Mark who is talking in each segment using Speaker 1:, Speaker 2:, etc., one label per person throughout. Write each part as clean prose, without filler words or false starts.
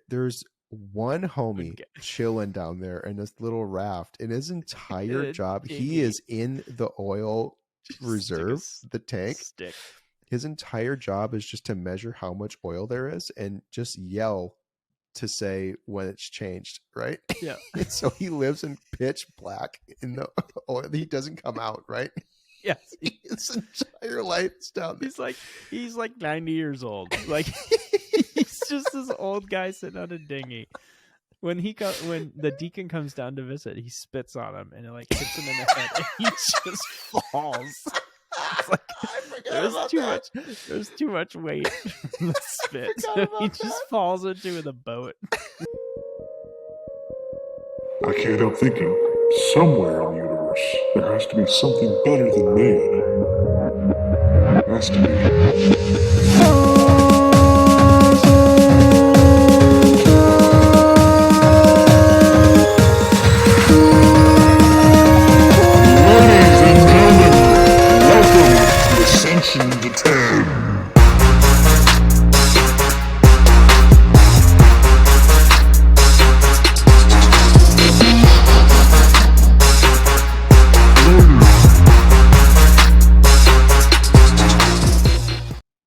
Speaker 1: there's one homie chilling down there in this little raft. In his entire job, he is in the oil reserve, the tank. His entire job is just to measure how much oil there is and just yell to say when it's changed, right?
Speaker 2: Yeah.
Speaker 1: And so he lives in pitch black in the oil. He doesn't come out, right?
Speaker 2: Yes.
Speaker 1: His entire life's down there.
Speaker 2: He's like 90 years old. Like he's just this old guy sitting on a dinghy. When the deacon comes down to visit, he spits on him and it like hits him in the head and he just falls. It's like there's too much weight from the spit. So he just falls into the boat.
Speaker 3: I can't help thinking, somewhere in the universe, there has to be something better than man. Has to be. Ladies and gentlemen, welcome to Ascension to 10.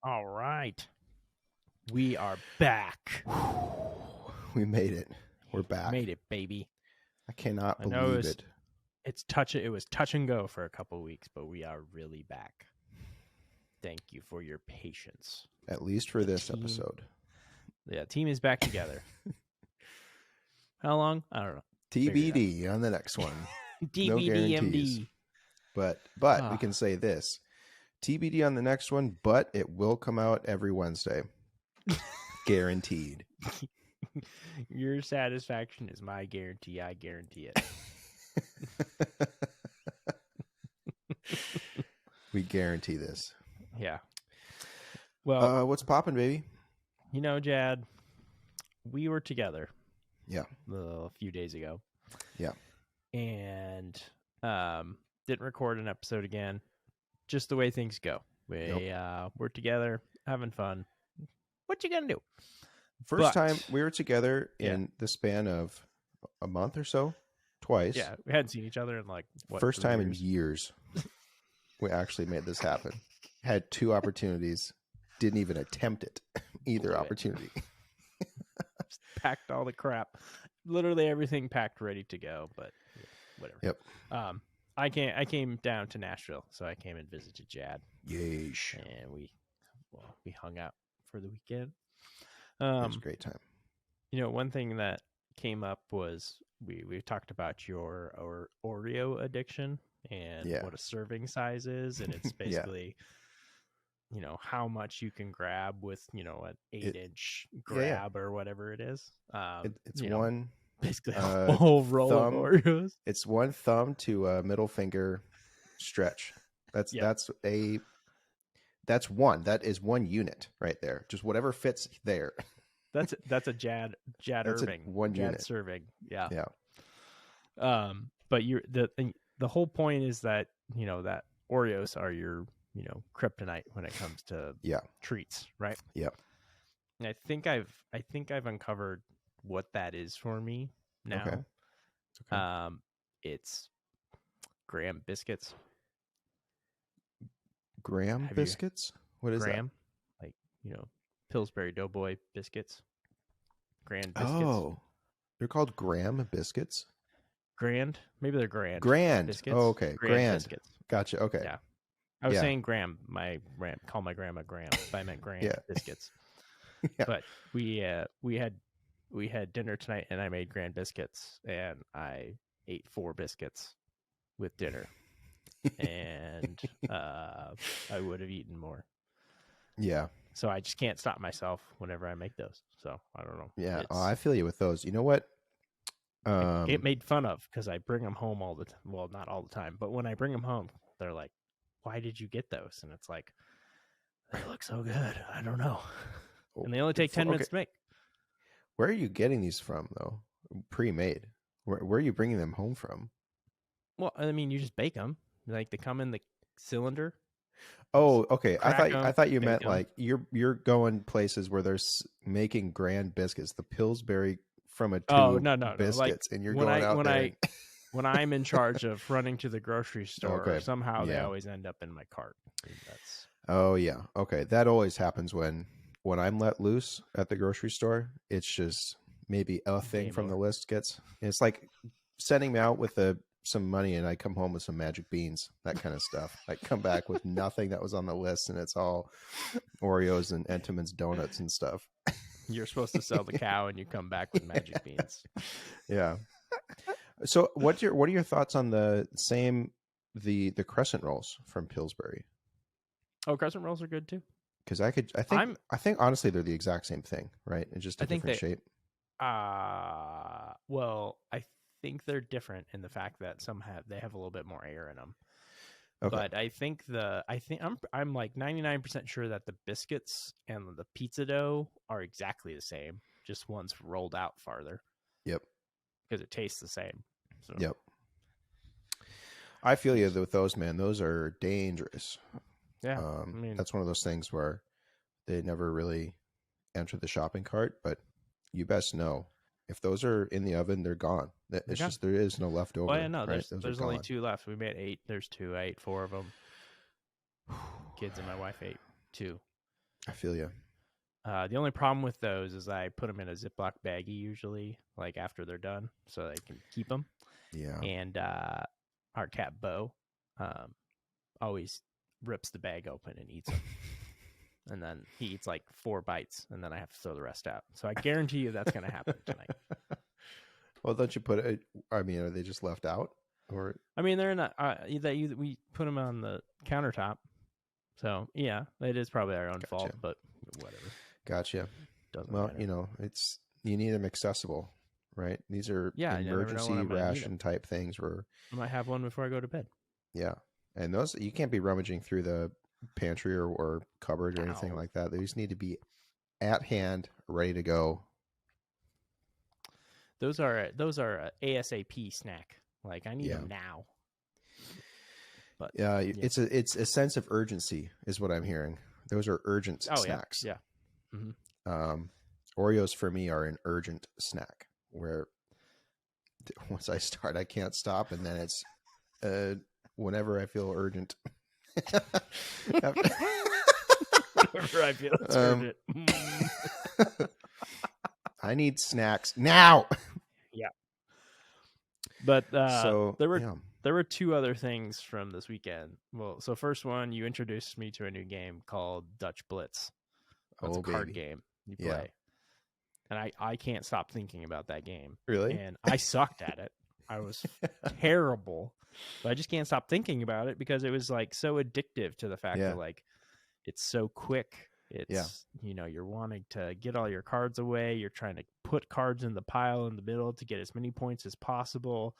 Speaker 2: All right. We are back.
Speaker 1: We made it. We're back.
Speaker 2: Made it, baby.
Speaker 1: I cannot believe it.
Speaker 2: It was touch and go for a couple of weeks, but we are really back. Thank you for your patience.
Speaker 1: At least for this episode.
Speaker 2: Yeah, team is back together. How long? I don't know.
Speaker 1: TBD on the next one. No guarantees. But we can say this. TBD on the next one, but it will come out every Wednesday. Guaranteed.
Speaker 2: Your satisfaction is my guarantee. I guarantee it.
Speaker 1: We guarantee this.
Speaker 2: Yeah. Well,
Speaker 1: what's popping, baby?
Speaker 2: You know, Jad, we were together.
Speaker 1: Yeah.
Speaker 2: A few days ago.
Speaker 1: Yeah.
Speaker 2: And didn't record an episode again. Just the way things go. We're together, having fun. What you gonna do?
Speaker 1: First time we were together in the span of a month or so. Twice.
Speaker 2: Yeah, we hadn't seen each other in like
Speaker 1: first time in years. We actually made this happen. Had two opportunities. Didn't even attempt it. Either opportunity.
Speaker 2: Just packed all the crap. Literally everything packed, ready to go. But whatever.
Speaker 1: Yep.
Speaker 2: I came down to Nashville, so I came and visited Jad.
Speaker 1: Yeesh.
Speaker 2: And we hung out for the weekend.
Speaker 1: It was a great time.
Speaker 2: You know, one thing that came up was we talked about your Oreo addiction and what a serving size is, and it's basically you know how much you can grab with an 8-inch grab or whatever it is.
Speaker 1: It's one.
Speaker 2: Basically a whole roll of Oreos.
Speaker 1: It's one thumb to a middle finger stretch. That is one unit right there. Just whatever fits there.
Speaker 2: That's a Jad Irving.
Speaker 1: One
Speaker 2: Jad
Speaker 1: unit
Speaker 2: serving. Yeah.
Speaker 1: Yeah.
Speaker 2: But the whole point is that that Oreos are your kryptonite when it comes to treats, right?
Speaker 1: Yeah.
Speaker 2: And I think I've uncovered what that is for me now. Okay. It's Graham biscuits.
Speaker 1: Graham biscuits? What is
Speaker 2: Graham? That? Like, Pillsbury Doughboy biscuits. Grand biscuits.
Speaker 1: Oh. They're called Graham biscuits?
Speaker 2: Grand? Maybe they're Grand.
Speaker 1: Grand.
Speaker 2: Biscuits.
Speaker 1: Oh, okay. Grand.
Speaker 2: Biscuits.
Speaker 1: Gotcha. Okay.
Speaker 2: Yeah. I was saying Graham. Call my grandma Graham. If I meant Grand biscuits. Yeah. But we had dinner tonight, and I made Grand biscuits, and I ate 4 biscuits with dinner, and I would have eaten more.
Speaker 1: Yeah.
Speaker 2: So I just can't stop myself whenever I make those. So I don't know.
Speaker 1: Yeah. I feel you with those. You know what?
Speaker 2: I get made fun of because I bring them home all the time. Well, not all the time, but when I bring them home, they're like, "Why did you get those?" And it's like, they look so good. I don't know. And they only take 10 minutes to make.
Speaker 1: Where are you getting these from, though? Pre-made. Where are you bringing them home from?
Speaker 2: Well, I mean, you just bake them. Like, they come in the cylinder.
Speaker 1: Oh, okay.
Speaker 2: Crack
Speaker 1: I
Speaker 2: 'em,
Speaker 1: thought you
Speaker 2: bake
Speaker 1: meant
Speaker 2: 'em.
Speaker 1: like you're going places where they're making grand biscuits, the Pillsbury from a
Speaker 2: Oh,
Speaker 1: tube
Speaker 2: no. Like
Speaker 1: biscuits, and you're
Speaker 2: when
Speaker 1: going out there.
Speaker 2: when I'm in charge of running to the grocery store,
Speaker 1: Okay.
Speaker 2: somehow they
Speaker 1: Yeah.
Speaker 2: always end up in my cart. That's
Speaker 1: Oh yeah. Okay. That always happens when I'm let loose at the grocery store. It's just maybe a thing
Speaker 2: game
Speaker 1: from the
Speaker 2: over.
Speaker 1: list gets. It's like sending me out with some money, and I come home with some magic beans, that kind of stuff. I come back with nothing that was on the list, and it's all Oreos and Entenmann's donuts and stuff.
Speaker 2: You're supposed to sell the cow, and you come back with magic beans.
Speaker 1: Yeah. So what are your thoughts on the crescent rolls from Pillsbury?
Speaker 2: Oh, crescent rolls are good too.
Speaker 1: Because I think honestly they're the exact same thing, right? It's just a different shape.
Speaker 2: Well, I think they're different in the fact that they have a little bit more air in them.
Speaker 1: Okay.
Speaker 2: But I'm like 99% sure that the biscuits and the pizza dough are exactly the same. Just one's rolled out farther.
Speaker 1: Yep.
Speaker 2: Because it tastes the same. So.
Speaker 1: Yep. I feel you with those, man. Those are dangerous.
Speaker 2: Yeah.
Speaker 1: That's one of those things where they never really enter the shopping cart, but you best know if those are in the oven, they're gone. It's just there is no leftover.
Speaker 2: Well, yeah, no,
Speaker 1: right?
Speaker 2: there's only 2 left. We made 8. There's 2. I ate 4 of them. Kids and my wife ate 2.
Speaker 1: I feel you.
Speaker 2: The only problem with those is I put them in a Ziploc baggie usually, like after they're done, so they can keep them.
Speaker 1: Yeah.
Speaker 2: And our cat Bo always rips the bag open and eats them. And then he eats like 4 bites, and then I have to throw the rest out. So I guarantee you that's going to happen tonight.
Speaker 1: Well, don't you put it? I mean, are they just left out, or?
Speaker 2: I mean, they're not. We put them on the countertop, so yeah, it is probably our own fault, but whatever.
Speaker 1: Gotcha.
Speaker 2: Doesn't
Speaker 1: well,
Speaker 2: matter.
Speaker 1: you need them accessible, right? These are emergency ration type things where
Speaker 2: I might have one before I go to bed.
Speaker 1: Yeah, and those you can't be rummaging through the pantry or cupboard or anything like that. They just need to be at hand, ready to go.
Speaker 2: Those are a ASAP snack. Like I need them now. But
Speaker 1: it's a sense of urgency is what I'm hearing. Those are urgent snacks.
Speaker 2: Yeah. Mm-hmm.
Speaker 1: Oreos for me are an urgent snack where once I start, I can't stop, and then it's whenever I feel urgent.
Speaker 2: Whenever I feel it's urgent.
Speaker 1: I need snacks now.
Speaker 2: Yeah. But there were 2 other things from this weekend. Well, so first one, you introduced me to a new game called Dutch Blitz. It's a card game you play. Yeah. And I can't stop thinking about that game.
Speaker 1: Really?
Speaker 2: And I sucked at it. I was terrible. But I just can't stop thinking about it because it was like so addictive to the fact that like it's so quick. It's you're wanting to get all your cards away. You're trying to put cards in the pile in the middle to get as many points as possible.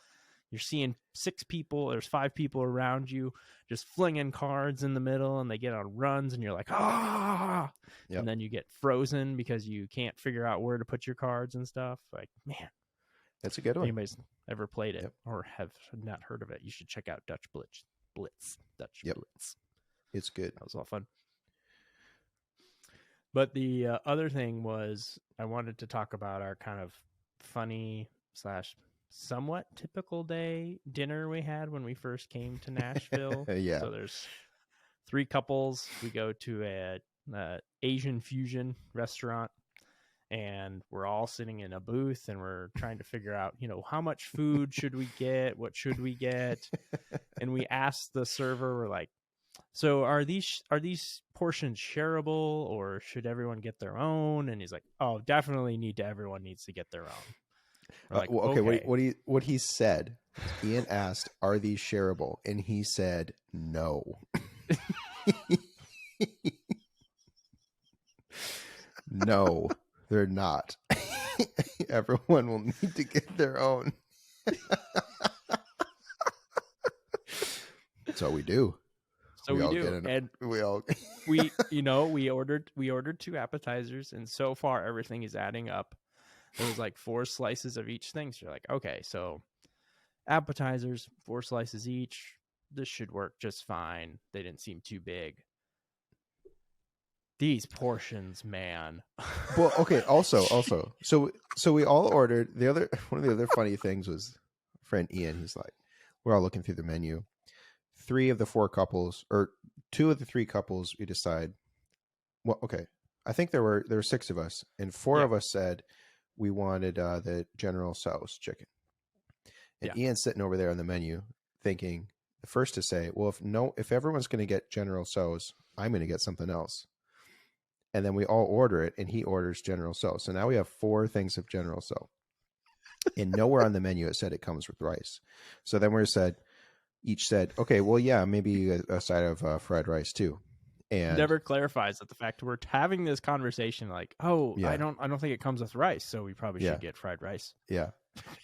Speaker 2: You're seeing 6 people, there's 5 people around you just flinging cards in the middle, and they get on runs, and you're like, ah! Yep. And then you get frozen because you can't figure out where to put your cards and stuff. Like, man.
Speaker 1: That's a good one.
Speaker 2: If anybody's ever played it or have not heard of it, you should check out Dutch Blitz. Dutch Blitz.
Speaker 1: It's good.
Speaker 2: That was all fun. But the other thing was I wanted to talk about our kind of funny / somewhat typical dinner we had when we first came to Nashville.
Speaker 1: Yeah.
Speaker 2: So there's 3 couples. We go to a Asian fusion restaurant, and we're all sitting in a booth, and we're trying to figure out, how much food should we get? What should we get? And we asked the server, we're like, so are these portions shareable, or should everyone get their own? And he's like, oh, definitely everyone needs to get their own. Like,
Speaker 1: okay. What he said, Ian asked, are these shareable? And he said, no. No, they're not. Everyone will need to get their own. So we do.
Speaker 2: We ordered 2 appetizers, and so far everything is adding up. There was like 4 slices of each thing. So you're like, okay, so appetizers, 4 slices each. This should work just fine. They didn't seem too big. These portions, man.
Speaker 1: Well, okay. Also, so we all ordered. One of the other funny things was friend Ian. He's like, we're all looking through the menu. 3 of the 4 couples, or 2 of the 3 couples, we decide. Well, okay. I think there were 6 of us, and 4 of us said we wanted the General Tso's chicken. And Ian's sitting over there on the menu, thinking the first to say, "Well, if everyone's going to get General Tso's, I'm going to get something else." And then we all order it, and he orders General Tso. So now we have 4 things of General Tso. And nowhere on the menu it said it comes with rice. So then each said, okay, well, yeah, maybe a side of fried rice too. And
Speaker 2: never clarifies that the fact we're having this conversation like, I don't think it comes with rice, so we probably should get fried rice.
Speaker 1: Yeah.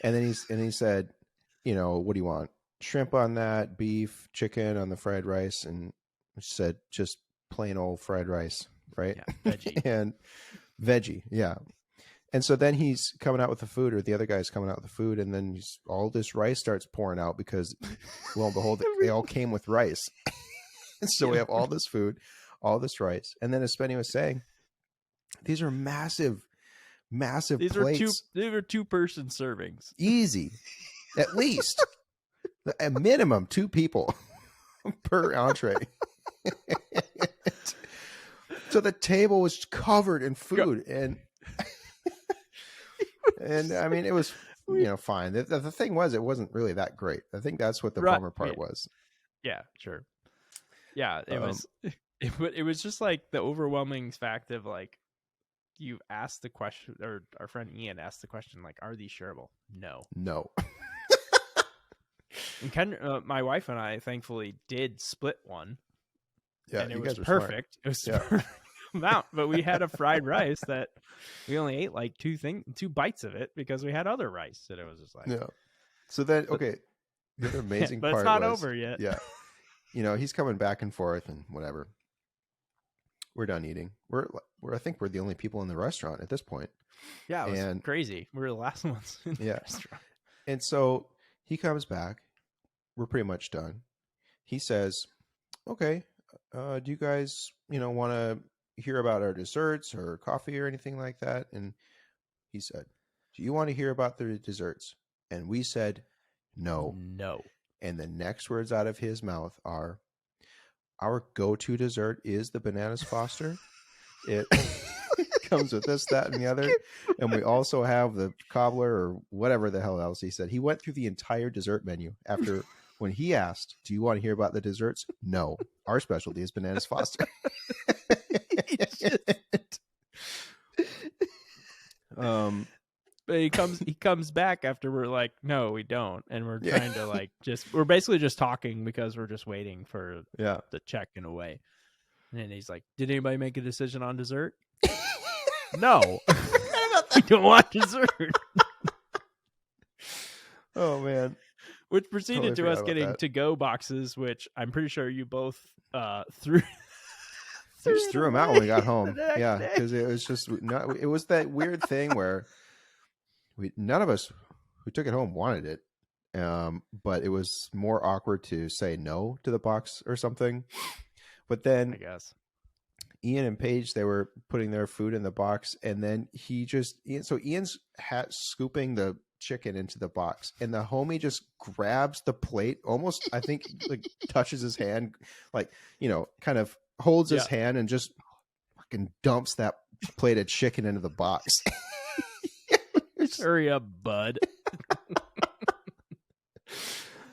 Speaker 1: And then he said, what do you want? Shrimp on that, beef, chicken on the fried rice, and said just plain old fried rice. Right.
Speaker 2: Yeah, veggie.
Speaker 1: And veggie. Yeah. And so then he's coming out with the food, or the other guy's coming out with the food. And then all this rice starts pouring out because lo and behold, they all came with rice. And so we have all this food, all this rice. And then as Spenny was saying, these are massive plates.
Speaker 2: These are 2-person servings.
Speaker 1: Easy. At least. At minimum, 2 people per entree. So the table was covered in food, and I mean, it was fine. The thing was, it wasn't really that great. I think that's what the bummer part was.
Speaker 2: Yeah, sure. Yeah, it was. It was just like the overwhelming fact of like, you asked the question, or our friend Ian asked the question, like, are these shareable? No. And my wife and I thankfully did split one.
Speaker 1: Yeah,
Speaker 2: and it was perfect.
Speaker 1: Smart.
Speaker 2: It was perfect amount, but we had a fried rice that we only ate like 2 bites of it because we had other rice, and it was just like,
Speaker 1: So then, okay, the other amazing
Speaker 2: but
Speaker 1: part
Speaker 2: it's not
Speaker 1: was,
Speaker 2: over yet.
Speaker 1: Yeah, he's coming back and forth and whatever. We're done eating. I think we're the only people in the restaurant at this point.
Speaker 2: Yeah, it was crazy. We were the last ones in the restaurant.
Speaker 1: And so he comes back. We're pretty much done. He says, "Okay, do you guys, want to hear about our desserts or coffee or anything like that?" And he said, "Do you want to hear about the desserts?" And we said, No. And the next words out of his mouth are, "Our go-to dessert is the Bananas Foster. It comes with this, that, and the other. And we also have the cobbler," or whatever the hell else he said. He went through the entire dessert menu after when he asked, "Do you want to hear about the desserts?" No. Our specialty is Bananas Foster.
Speaker 2: But he comes back after we're like, "No, we don't," and we're trying to like we're basically just talking because we're just waiting for the check in a way. And he's like, "Did anybody make a decision on dessert?" No, we don't want dessert.
Speaker 1: Oh man!
Speaker 2: Which proceeded to us getting to-go boxes, which I'm pretty sure you both threw.
Speaker 1: Just threw them out when we got home. Yeah, because it was just it was that weird thing where none of us who took it home wanted it, but it was more awkward to say no to the box or something. But then
Speaker 2: I guess
Speaker 1: Ian and Paige, they were putting their food in the box, and then Ian's scooping the chicken into the box, and the homie just grabs the plate, almost I think like touches his hand, like kind of holds his hand and just fucking dumps that plate of chicken into the box.
Speaker 2: Hurry up, bud.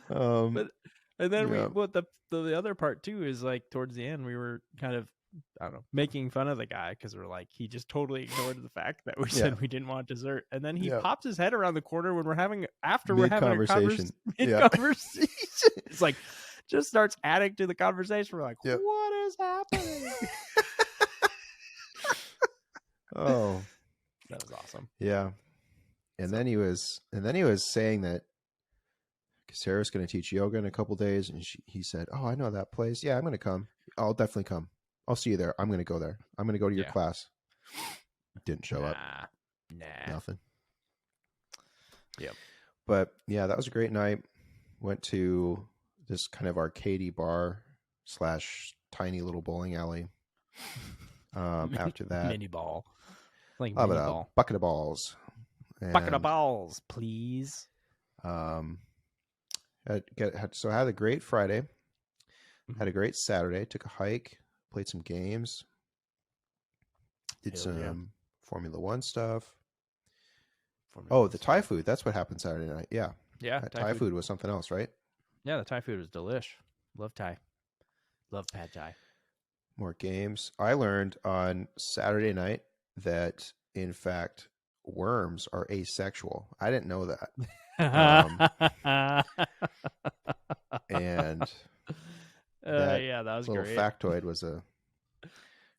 Speaker 2: And then the other part too is like towards the end we were kind of, I don't know, making fun of the guy because we're like, he just totally ignored the fact that we said we didn't want dessert, and then he pops his head around the corner when we're having a conversation. It's like just starts adding to the conversation. We're like, what is happening?
Speaker 1: Oh,
Speaker 2: that was awesome.
Speaker 1: Yeah. And then he was saying that Sarah's going to teach yoga in a couple days, and he said, "Oh, I know that place. Yeah, I'm going to come. I'll definitely come. I'll see you there. I'm going to go there. I'm going to go to your class." Didn't show up. Nothing.
Speaker 2: Yep.
Speaker 1: But yeah, that was a great night. Went to this kind of arcadey bar / tiny little bowling alley. After that,
Speaker 2: mini ball, like
Speaker 1: how
Speaker 2: mini
Speaker 1: about
Speaker 2: ball,
Speaker 1: a bucket of balls?
Speaker 2: bucket of balls, please.
Speaker 1: So I had a great Friday. Had a great Saturday. Took a hike. Played some games. Did some Formula One stuff. The Thai food. That's what happened Saturday night. Yeah.
Speaker 2: Yeah.
Speaker 1: Thai food was something else, right?
Speaker 2: Yeah, the Thai food was delish. Love Thai. Love pad Thai.
Speaker 1: More games. I learned on Saturday night that, in fact, worms are asexual. I didn't know that. And
Speaker 2: that was
Speaker 1: little
Speaker 2: great.
Speaker 1: factoid was a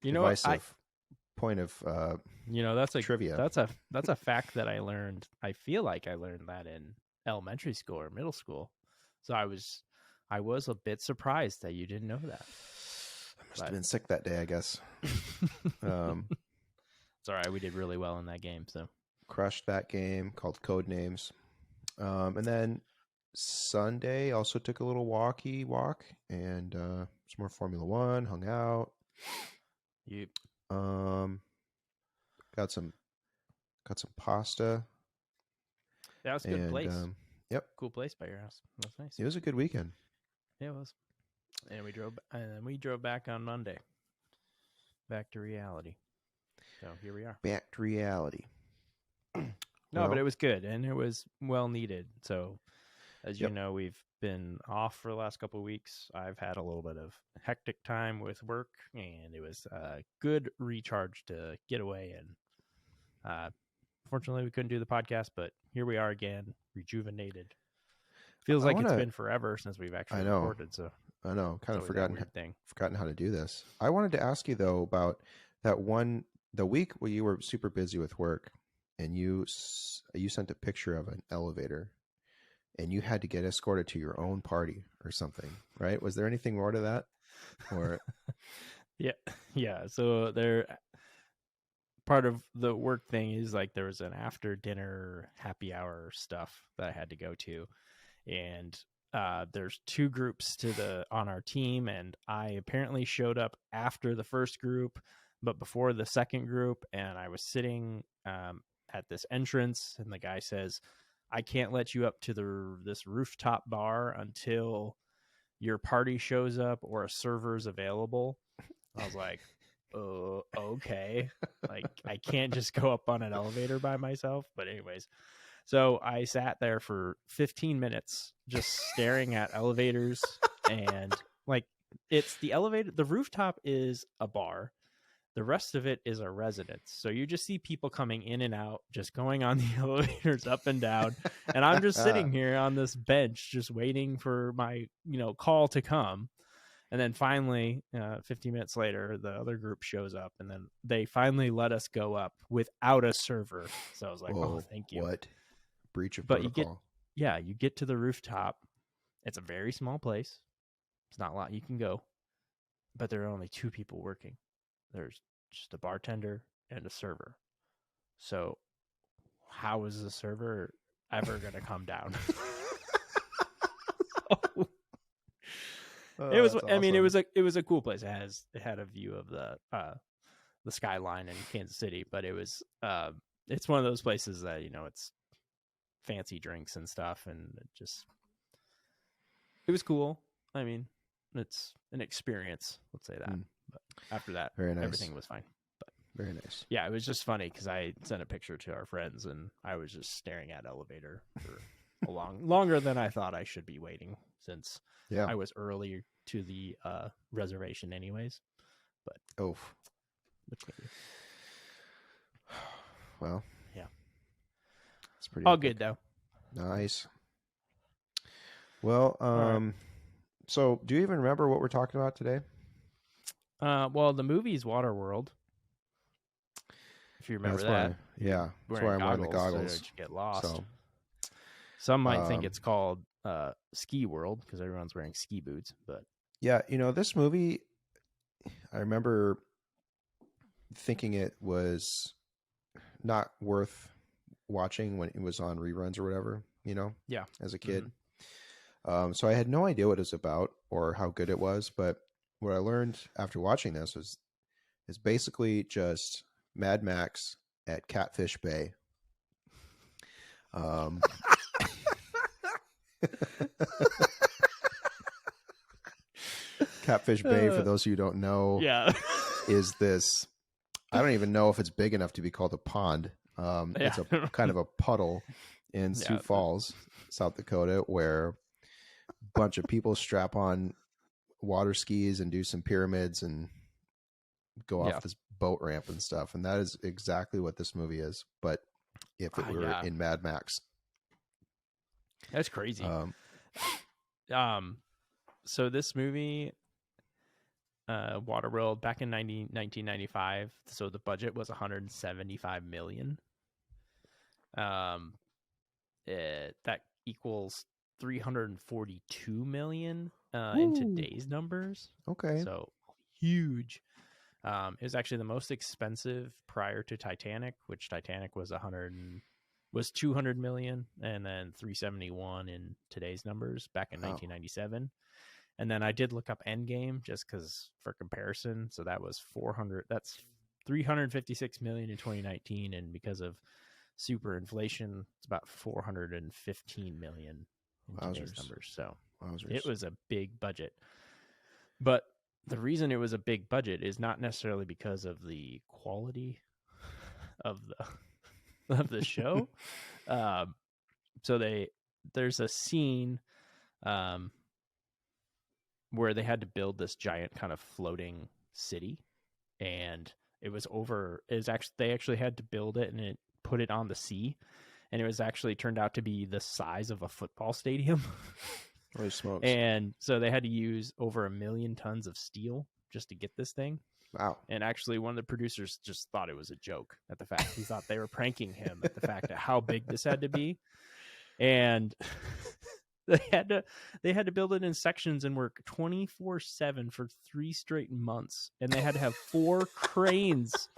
Speaker 1: divisive point of
Speaker 2: that's a
Speaker 1: trivia.
Speaker 2: That's a fact that I learned. I feel like I learned that in elementary school or middle school. So I was a bit surprised that you didn't know that.
Speaker 1: I must have been sick that day, I guess.
Speaker 2: It's all right. We did really well in that game. So
Speaker 1: crushed that game called Codenames. And then Sunday also took a little walk and some more Formula One, hung out.
Speaker 2: Yep.
Speaker 1: Got some pasta.
Speaker 2: That was a good place.
Speaker 1: Yep.
Speaker 2: Cool place by your house. That was nice.
Speaker 1: It was a good weekend.
Speaker 2: Yeah, it was. And we drove back on Monday. Back to reality. So here we are.
Speaker 1: Back to reality.
Speaker 2: But it was good and it was well needed. So as you know, we've been off for the last couple of weeks. I've had a little bit of hectic time with work, and it was a good recharge to get away. And fortunately, we couldn't do the podcast, but here we are again, rejuvenated. Feels like it's been forever since we've actually recorded. So
Speaker 1: I know, kind of forgotten how to do this. I wanted to ask you though about the week where you were super busy with work, and you sent a picture of an elevator. And you had to get escorted to your own party or something, right? Was there anything more to that? Or
Speaker 2: yeah. So part of the work thing is like there was an after dinner happy hour stuff that I had to go to, and there's two groups on our team, and I apparently showed up after the first group, but before the second group, and I was sitting at this entrance, and the guy says, I can't let you up to this rooftop bar until your party shows up or a server's available. I was like, oh, okay. Like, I can't just go up on an elevator by myself. But anyways, so I sat there for 15 minutes just staring at elevators. And like, it's the elevator. The rooftop is a bar. The rest of it is a residence. So you just see people coming in and out, just going on the elevators up and down. And I'm just sitting here on this bench, just waiting for my, call to come. And then finally, 15 minutes later, the other group shows up, and then they finally let us go up without a server. So I was like, oh, thank you.
Speaker 1: What breach of protocol.
Speaker 2: You get to the rooftop. It's a very small place. It's not a lot you can go, but there are only two people working. There's just a bartender and a server. So how is the server ever going to come down? It was. I mean, it was a cool place. It had a view of the skyline in Kansas City, but it was it's one of those places that it's fancy drinks and stuff, and it was cool. I mean, it's an experience. Let's say that. But after that,
Speaker 1: very nice.
Speaker 2: Everything was fine. But
Speaker 1: very nice.
Speaker 2: Yeah, it was just funny because I sent a picture to our friends, and I was just staring at elevator for longer than I thought I should be waiting, since I was early to the reservation anyways. But
Speaker 1: well,
Speaker 2: yeah,
Speaker 1: it's pretty
Speaker 2: all good though.
Speaker 1: Nice. Well, right. So do you even remember what we're talking about today?
Speaker 2: Well, the movie's Waterworld. If you remember that.
Speaker 1: That's why I'm wearing the goggles.
Speaker 2: So you get lost. So, some might think it's called Ski World because everyone's wearing ski boots. But
Speaker 1: yeah, this movie, I remember thinking it was not worth watching when it was on reruns or whatever, as a kid. Mm-hmm. So I had no idea what it was about or how good it was. But what I learned after watching this was is basically just Mad Max at Catfish Bay. Catfish Bay, for those of you who don't know, is this, I don't even know if it's big enough to be called a pond. It's a kind of a puddle in Sioux Falls, South Dakota, where a bunch of people strap on water skis and do some pyramids and go off this boat ramp and stuff. And that is exactly what this movie is. But if it were in Mad Max.
Speaker 2: That's crazy. So this movie, Waterworld, back in 1995, so the budget was $175 million. That equals $342 million in today's numbers.
Speaker 1: Okay.
Speaker 2: So huge. It was actually the most expensive prior to Titanic, which Titanic was $200 million, and then 371 in today's numbers back in 1997. And then I did look up Endgame just because for comparison. So that was that's $356 million in 2019, and because of super inflation, it's about $415 million in today's numbers. So it was a big budget. But the reason it was a big budget is not necessarily because of the quality of the show. So there's a scene where they had to build this giant kind of floating city, and they actually had to build it and put it on the sea, and it was actually turned out to be the size of a football stadium.
Speaker 1: Holy smokes.
Speaker 2: And so they had to use over 1 million tons of steel just to get this thing.
Speaker 1: Wow.
Speaker 2: And actually one of the producers just thought it was a joke at the fact. He thought they were pranking him at the fact of how big this had to be. And they had to build it in sections and work 24/7 for 3 straight months. And they had to have 4 cranes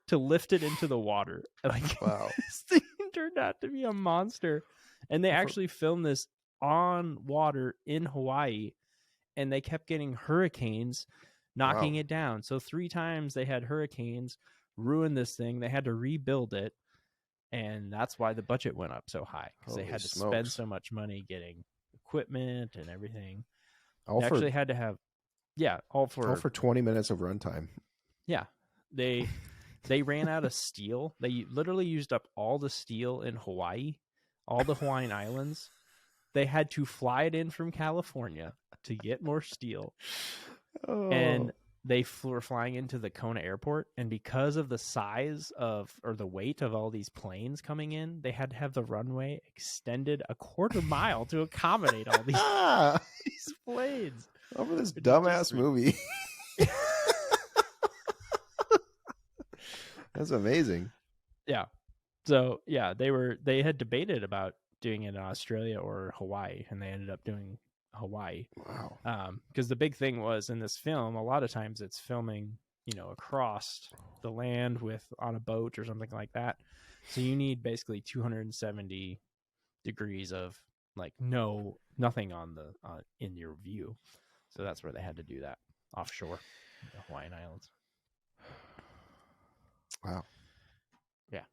Speaker 2: to lift it into the water. Like,
Speaker 1: wow.
Speaker 2: This thing turned out to be a monster. And they actually filmed this on water in Hawaii, and they kept getting hurricanes knocking it down. So 3 times they had hurricanes ruin this thing. They had to rebuild it, and that's why the budget went up so high, because they had to spend so much money getting equipment and everything. They actually had to have all for
Speaker 1: 20 minutes of runtime.
Speaker 2: Yeah. They ran out of steel. They literally used up all the steel in Hawaii, all the Hawaiian Islands. They had to fly it in from California to get more steel. And they were flying into the Kona airport. And because of the size or the weight of all these planes coming in, they had to have the runway extended a 1/4 mile to accommodate all these planes.
Speaker 1: Over this dumbass movie. That's amazing.
Speaker 2: Yeah. So yeah, they had debated about doing it in Australia or Hawaii, and they ended up doing Hawaii.
Speaker 1: Wow.
Speaker 2: Because the big thing was in this film, a lot of times it's filming, across the land on a boat or something like that. So you need basically 270 degrees of like nothing in your view. So that's where they had to do that offshore, the Hawaiian Islands.
Speaker 1: Wow.
Speaker 2: Yeah.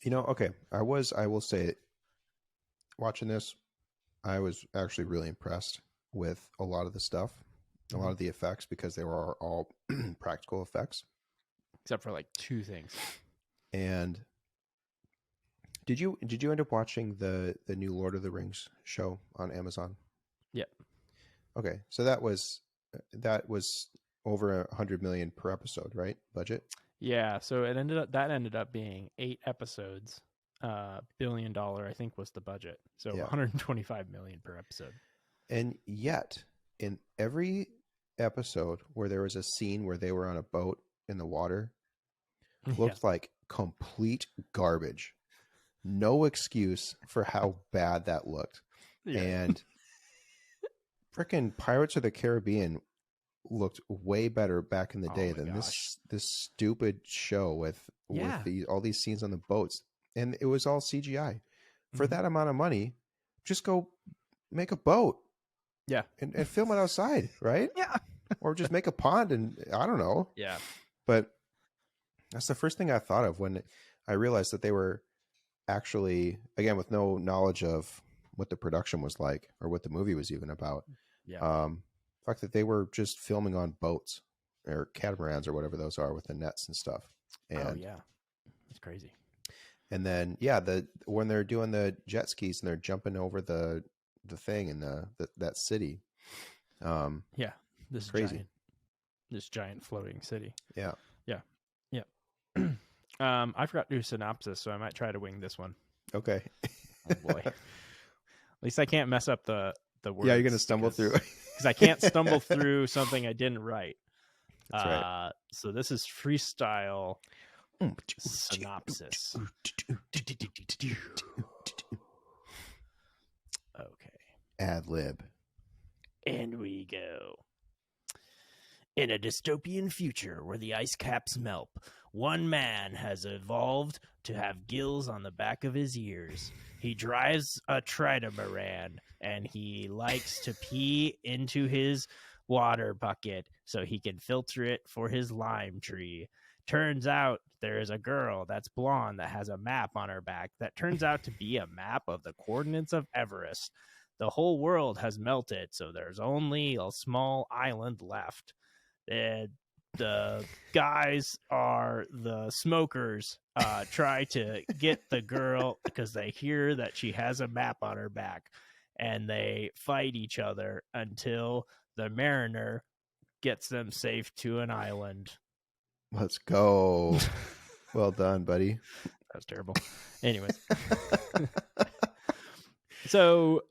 Speaker 1: Okay. I will say, watching this, I was actually really impressed with a lot of the stuff, a lot of the effects, because they were all practical effects.
Speaker 2: Except for like 2 things.
Speaker 1: And did you end up watching the new Lord of the Rings show on Amazon?
Speaker 2: Yep.
Speaker 1: Okay. So that was over $100 million per episode, right? Budget?
Speaker 2: Yeah, so it ended up being 8 episodes. $1 billion, I think, was the budget. So $125 million per episode.
Speaker 1: And yet, in every episode where there was a scene where they were on a boat in the water, looked like complete garbage. No excuse for how bad that looked. Yeah. And frickin' Pirates of the Caribbean looked way better back in the day than this stupid show with all these scenes on the boats, and it was all CGI. For that amount of money, just go make a boat, and film it outside, right?
Speaker 2: Yeah,
Speaker 1: or just make a pond, and I don't know.
Speaker 2: Yeah,
Speaker 1: But that's the first thing I thought of when I realized that they were actually, again, with no knowledge of what the production was like or what the movie was even about.
Speaker 2: Yeah.
Speaker 1: The fact that they were just filming on boats or catamarans or whatever those are with the nets and stuff. And,
Speaker 2: yeah, that's crazy.
Speaker 1: And then when they're doing the jet skis and they're jumping over the thing in that city.
Speaker 2: Yeah, this
Speaker 1: crazy.
Speaker 2: This giant floating city.
Speaker 1: Yeah.
Speaker 2: I forgot to do synopsis, so I might try to wing this one.
Speaker 1: Okay.
Speaker 2: Oh boy. At least I can't mess up the words.
Speaker 1: Yeah, you're gonna stumble through
Speaker 2: because I can't stumble through something I didn't write.
Speaker 1: That's right.
Speaker 2: So this is freestyle synopsis. Okay.
Speaker 1: Ad lib.
Speaker 2: And we go. In a dystopian future where the ice caps melt, one man has evolved to have gills on the back of his ears. He drives a trimaran, and he likes to pee into his water bucket so he can filter it for his lime tree. Turns out there is a girl that's blonde that has a map on her back that turns out to be a map of the coordinates of Everest. The whole world has melted, so there's only a small island left. The guys are the smokers, try to get the girl because they hear that she has a map on her back, and they fight each other until the mariner gets them safe to an island.
Speaker 1: Let's go. Well done, buddy.
Speaker 2: That was terrible. Anyways. So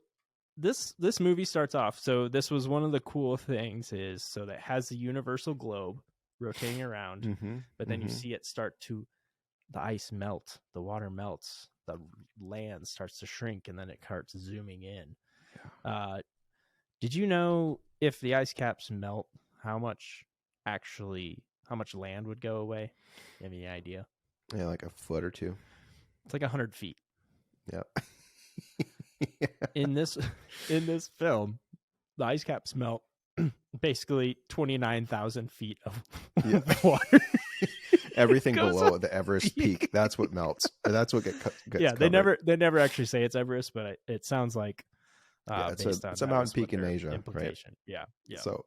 Speaker 2: this movie starts off. So this was one of the cool things is so that it has the universal globe rotating around, but then you see it start to, the ice melt, the water melts, the land starts to shrink, and then it starts zooming in. Yeah. Did you know if the ice caps melt, how much land would go away? You have any idea?
Speaker 1: Yeah, like a foot or two.
Speaker 2: It's like 100 feet.
Speaker 1: Yeah.
Speaker 2: In this film, the ice caps melt basically 29,000 feet of water.
Speaker 1: Everything below the Everest peak, that's what melts. That's what gets
Speaker 2: yeah,
Speaker 1: covered.
Speaker 2: they never actually say it's Everest, but it sounds like
Speaker 1: it's a mountain peak in Asia, right?
Speaker 2: Yeah.
Speaker 1: So,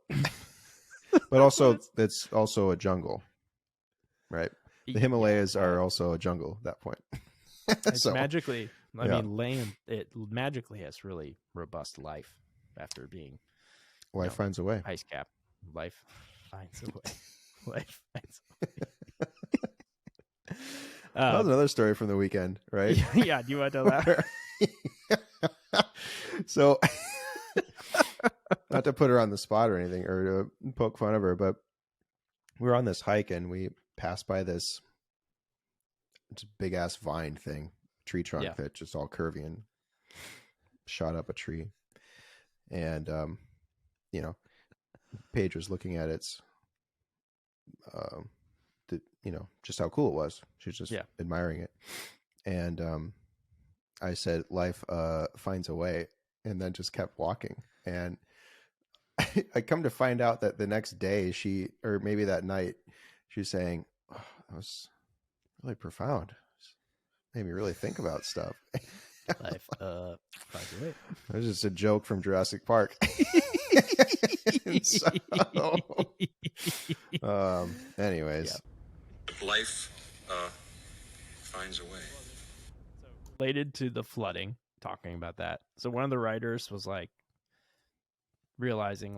Speaker 1: but also it's also a jungle, right? The Himalayas are also a jungle at that point.
Speaker 2: It's magically. I mean, land, it magically has really robust life after being...
Speaker 1: Life finds a way.
Speaker 2: Ice cap. Life finds a way. Life finds a way.
Speaker 1: That was another story from the weekend, right?
Speaker 2: Yeah, do you want to tell that?
Speaker 1: So, not to put her on the spot or anything, or to poke fun of her, but we were on this hike and we passed by this big-ass vine thing. Tree trunk that just all curvy and shot up a tree, and Paige was looking at its just how cool it was. She was just admiring it, and I said life finds a way, and then just kept walking. And I come to find out that the next day or maybe that night, she was saying, oh, that was really profound. Made me really think about stuff.
Speaker 2: Life finds a way.
Speaker 1: It was just a joke from Jurassic Park. Anyways.
Speaker 4: Life finds a way.
Speaker 2: Related to the flooding, talking about that. So one of the writers was like realizing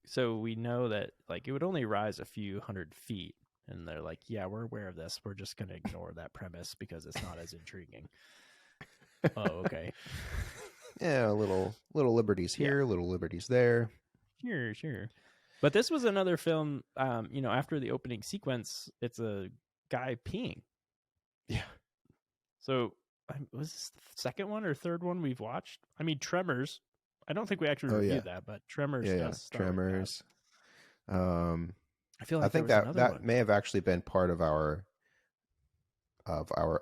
Speaker 2: so we know that it would only rise a few 100 feet. And they're like, yeah, we're aware of this. We're just going to ignore that premise because it's not as intriguing. Oh, okay.
Speaker 1: Yeah, little liberties here, little liberties there.
Speaker 2: Sure. But this was another film, after the opening sequence, it's a guy peeing.
Speaker 1: Yeah.
Speaker 2: So was this the second one or third one we've watched? I mean, Tremors. I don't think we actually reviewed that, but Tremors does start
Speaker 1: Tremors.
Speaker 2: I think
Speaker 1: that may have actually been part of our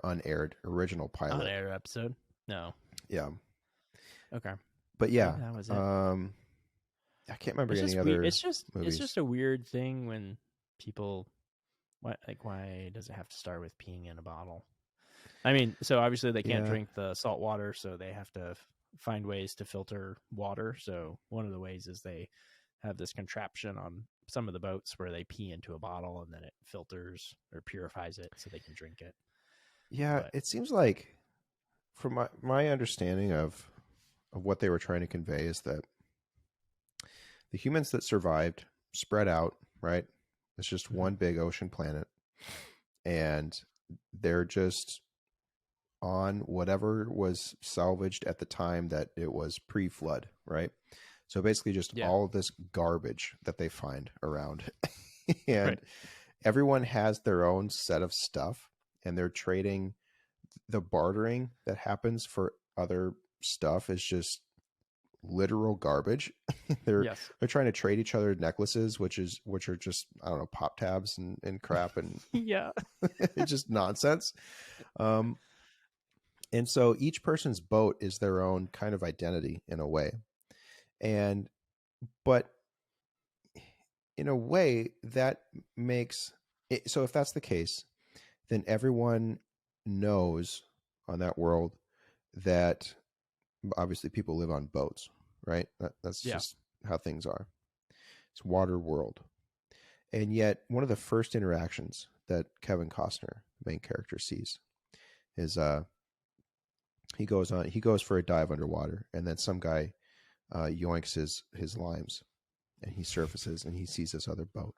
Speaker 1: unaired original pilot.
Speaker 2: Unaired episode? No.
Speaker 1: Yeah.
Speaker 2: Okay.
Speaker 1: But yeah,
Speaker 2: that was it.
Speaker 1: I can't remember any other.
Speaker 2: It's just a weird thing when people Why does it have to start with peeing in a bottle? I mean, so obviously they can't drink the salt water, so they have to find ways to filter water. So one of the ways is they have this contraption on some of the boats where they pee into a bottle and then it filters or purifies it so they can drink it.
Speaker 1: Yeah, it seems like, from my understanding of what they were trying to convey, is that the humans that survived spread out, right? It's just one big ocean planet, and they're just on whatever was salvaged at the time that it was pre-flood, right? So basically just all of this garbage that they find around. And everyone has their own set of stuff, and they're trading. The bartering that happens for other stuff is just literal garbage. They're trying to trade each other necklaces, which are just, I don't know, pop tabs and crap, and it's just nonsense. And so each person's boat is their own kind of identity in a way. But in a way that makes it, so if that's the case, then everyone knows on that world that obviously people live on boats, right? That's just how things are. It's water world. And yet one of the first interactions that Kevin Costner, the main character, sees is he goes for a dive underwater, and then some guy yoinks his limes, and he surfaces and he sees this other boat,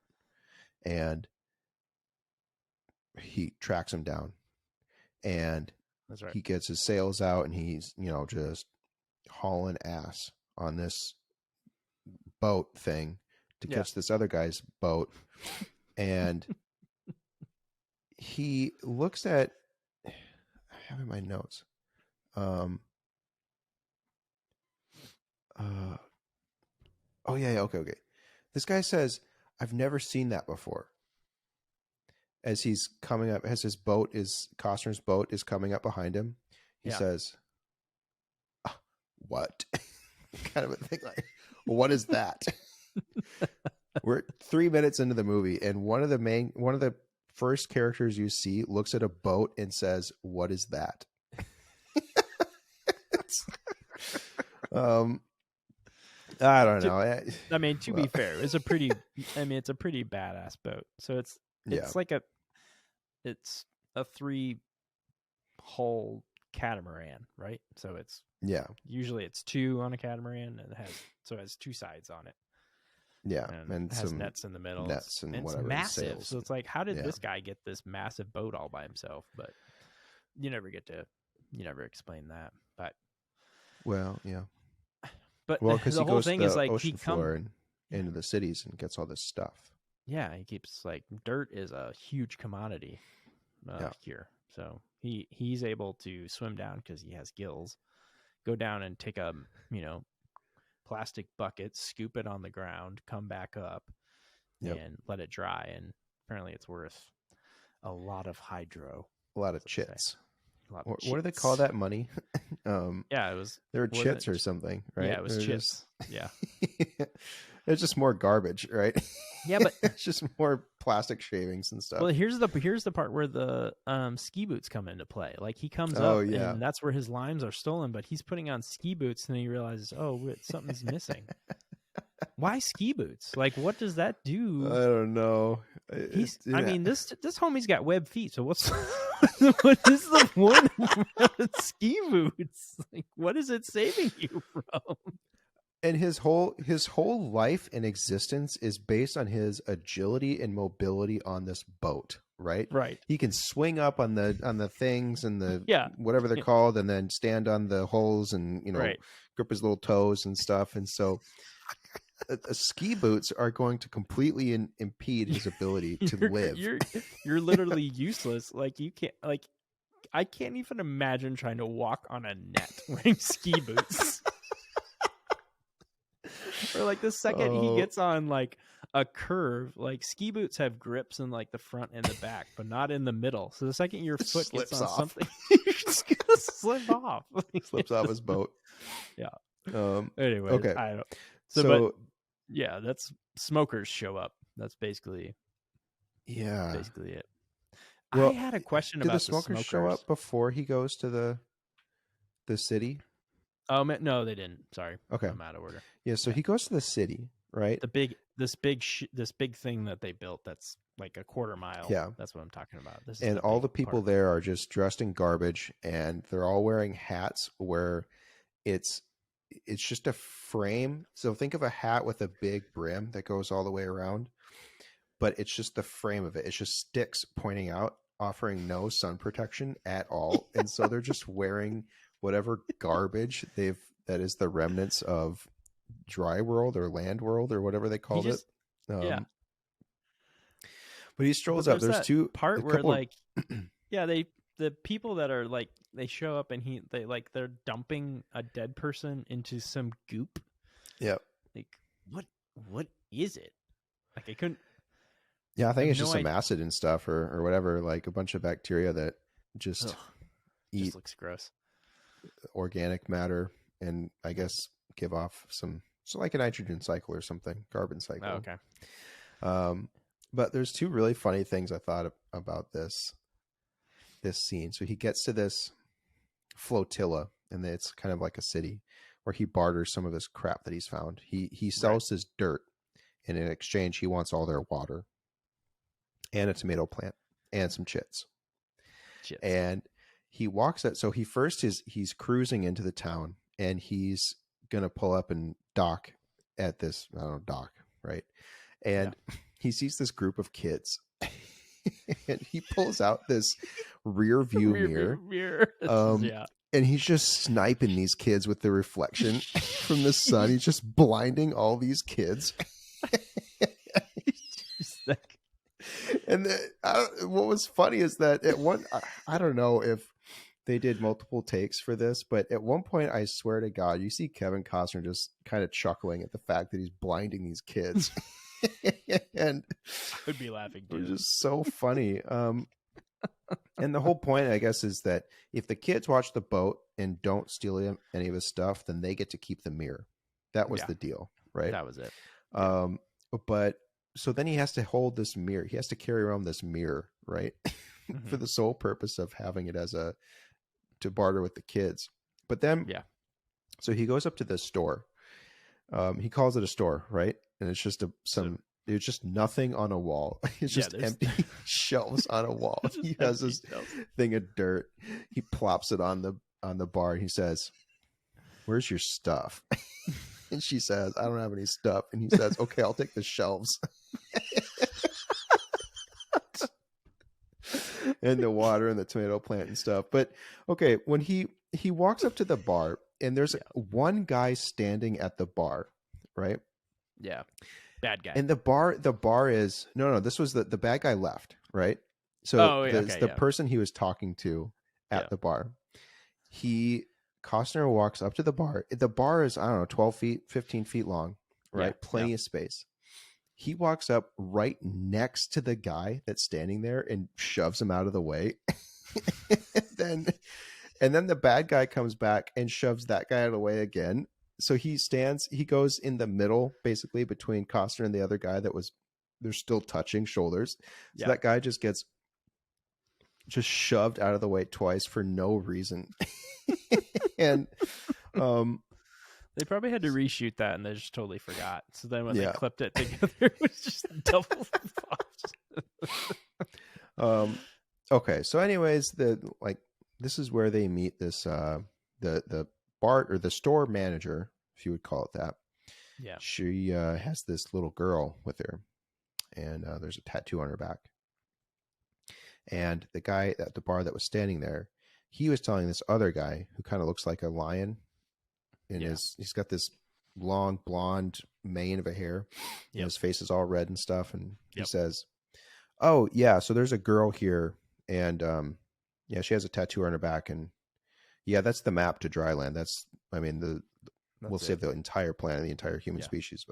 Speaker 1: and he tracks him down, and he gets his sails out, and he's, just hauling ass on this boat thing to catch this other guy's boat. And he looks at, I have in my notes, okay. This guy says, "I've never seen that before." As he's coming up, as Costner's boat is coming up behind him, he says, "What?" kind of a thing, like, "What is that?" We're 3 minutes into the movie, and one of the first characters you see looks at a boat and says, "What is that?" I don't know.
Speaker 2: I mean, to be fair, it's a pretty badass boat. So it's like it's a 3-hull catamaran, right? So it's usually it's 2 on a catamaran, and it has 2 sides on it.
Speaker 1: Yeah,
Speaker 2: and it has some nets in the middle.
Speaker 1: Nets and whatever.
Speaker 2: It's massive.
Speaker 1: Sails.
Speaker 2: So it's like, how did this guy get this massive boat all by himself? But you never explain that. But because
Speaker 1: he goes to the ocean floor and into the cities and gets all this stuff.
Speaker 2: Yeah, he keeps, like, dirt is a huge commodity here. So he's able to swim down because he has gills, go down and take a, plastic bucket, scoop it on the ground, come back up and let it dry. And apparently it's worth a lot of hydro.
Speaker 1: A lot of chits. What do they call that money?
Speaker 2: It was.
Speaker 1: There were chits or something, right?
Speaker 2: Yeah, it was chits. Yeah.
Speaker 1: It's just more garbage, right?
Speaker 2: Yeah, but
Speaker 1: it's just more plastic shavings and stuff.
Speaker 2: Well, here's the part where the ski boots come into play. Like, he comes up, and that's where his limes are stolen. But he's putting on ski boots, and then he realizes, something's missing. Why ski boots? Like, what does that do?
Speaker 1: I don't know.
Speaker 2: I mean, this homie's got web feet. So what is the point of ski boots? Like, what is it saving you from?
Speaker 1: And his whole life and existence is based on his agility and mobility on this boat, right?
Speaker 2: Right.
Speaker 1: He can swing up on the things and the whatever they're called, and then stand on the holes and grip his little toes and stuff. And so ski boots are going to completely impede his ability to live.
Speaker 2: You're literally useless. Like, you can't, like, I can't even imagine trying to walk on a net wearing ski boots. Or, like, the second he gets on, like, a curve, like, ski boots have grips in, like, the front and the back, but not in the middle. So the second your foot gets on something, you're just gonna slip off.
Speaker 1: Slips off his boat.
Speaker 2: Yeah. Anyway,
Speaker 1: okay.
Speaker 2: I don't. So but, that's smokers show up. That's basically
Speaker 1: Yeah.
Speaker 2: Basically it.
Speaker 1: Well,
Speaker 2: I had a question
Speaker 1: did
Speaker 2: about
Speaker 1: the smokers
Speaker 2: the
Speaker 1: show up before he goes to the city?
Speaker 2: Oh no, they didn't. Sorry.
Speaker 1: Okay.
Speaker 2: I'm out of order.
Speaker 1: Yeah, so he goes to the city, right?
Speaker 2: This big thing that they built that's like a quarter mile.
Speaker 1: Yeah.
Speaker 2: That's what I'm talking about.
Speaker 1: And all the people there are just dressed in garbage, and they're all wearing hats where it's just a frame. So think of a hat with a big brim that goes all the way around, but it's just the frame of it. It's just sticks pointing out, offering no sun protection at all. And so they're just wearing whatever garbage that is the remnants of Dry World or Land World or whatever they called it.
Speaker 2: Yeah.
Speaker 1: But he strolls up. There's two
Speaker 2: part where like the people that are like they show up and they're dumping a dead person into some goop.
Speaker 1: Yeah.
Speaker 2: Like what is it? Like I couldn't.
Speaker 1: Yeah, I think it's just some acid and stuff or whatever, like a bunch of bacteria that just eat.
Speaker 2: Just looks gross.
Speaker 1: Organic matter, and I guess give off so like a nitrogen cycle or something, carbon cycle.
Speaker 2: Oh, okay.
Speaker 1: But there's two really funny things I thought about this scene. So he gets to this flotilla, and it's kind of like a city where he barters some of his crap that he's found. He sells his dirt, and in exchange he wants all their water and a tomato plant and some chits. And he walks out. So he's cruising into the town, and he's gonna pull up and dock at this dock, right? And he sees this group of kids, and he pulls out this rear view mirror. And he's just sniping these kids with the reflection from the sun. He's just blinding all these kids. And what was funny is that I don't know if they did multiple takes for this, but at one point, I swear to God, you see Kevin Costner just kind of chuckling at the fact that he's blinding these kids. And
Speaker 2: I'd be laughing too.
Speaker 1: It was just so funny. And the whole point, I guess, is that if the kids watch the boat and don't steal any of his stuff, then they get to keep the mirror. That was the deal, right?
Speaker 2: That was it.
Speaker 1: But so then he has to hold this mirror. He has to carry around this mirror, right? Mm-hmm. For the sole purpose of having it to barter with the kids. But then, so he goes up to the store. He calls it a store, right? And it's just it's just nothing on a wall. It's just empty shelves on a wall. He has this thing of dirt. He plops it on the bar, and he says, "Where's your stuff?" And she says, "I don't have any stuff." And he says, "Okay, I'll take the shelves." And the water and the tomato plant and stuff. But okay, when he walks up to the bar, and there's one guy standing at the bar, right?
Speaker 2: Yeah. Bad guy.
Speaker 1: And the bar is no, this was the bad guy left, right? So the person he was talking to at the bar. Costner walks up to the bar. The bar is, I don't know, 12 feet, 15 feet long, right? Yeah, plenty of space. He walks up right next to the guy that's standing there and shoves him out of the way. and then the bad guy comes back and shoves that guy out of the way again. So he goes in the middle, basically between Costner and the other guy they're still touching shoulders. So that guy just gets shoved out of the way twice for no reason. And
Speaker 2: they probably had to reshoot that, and they just totally forgot. So then when they clipped it together, it was just double
Speaker 1: pops. Okay, so anyways, this is where they meet this the bar or the store manager, if you would call it that.
Speaker 2: Yeah,
Speaker 1: she has this little girl with her, and there's a tattoo on her back. And the guy at the bar that was standing there, he was telling this other guy who kind of looks like a lion, and he's got this long blonde mane of a hair, and his face is all red and stuff. And he says, "Oh yeah, so there's a girl here, and she has a tattoo on her back, and that's the map to dry land. We'll save the entire planet, the entire human species.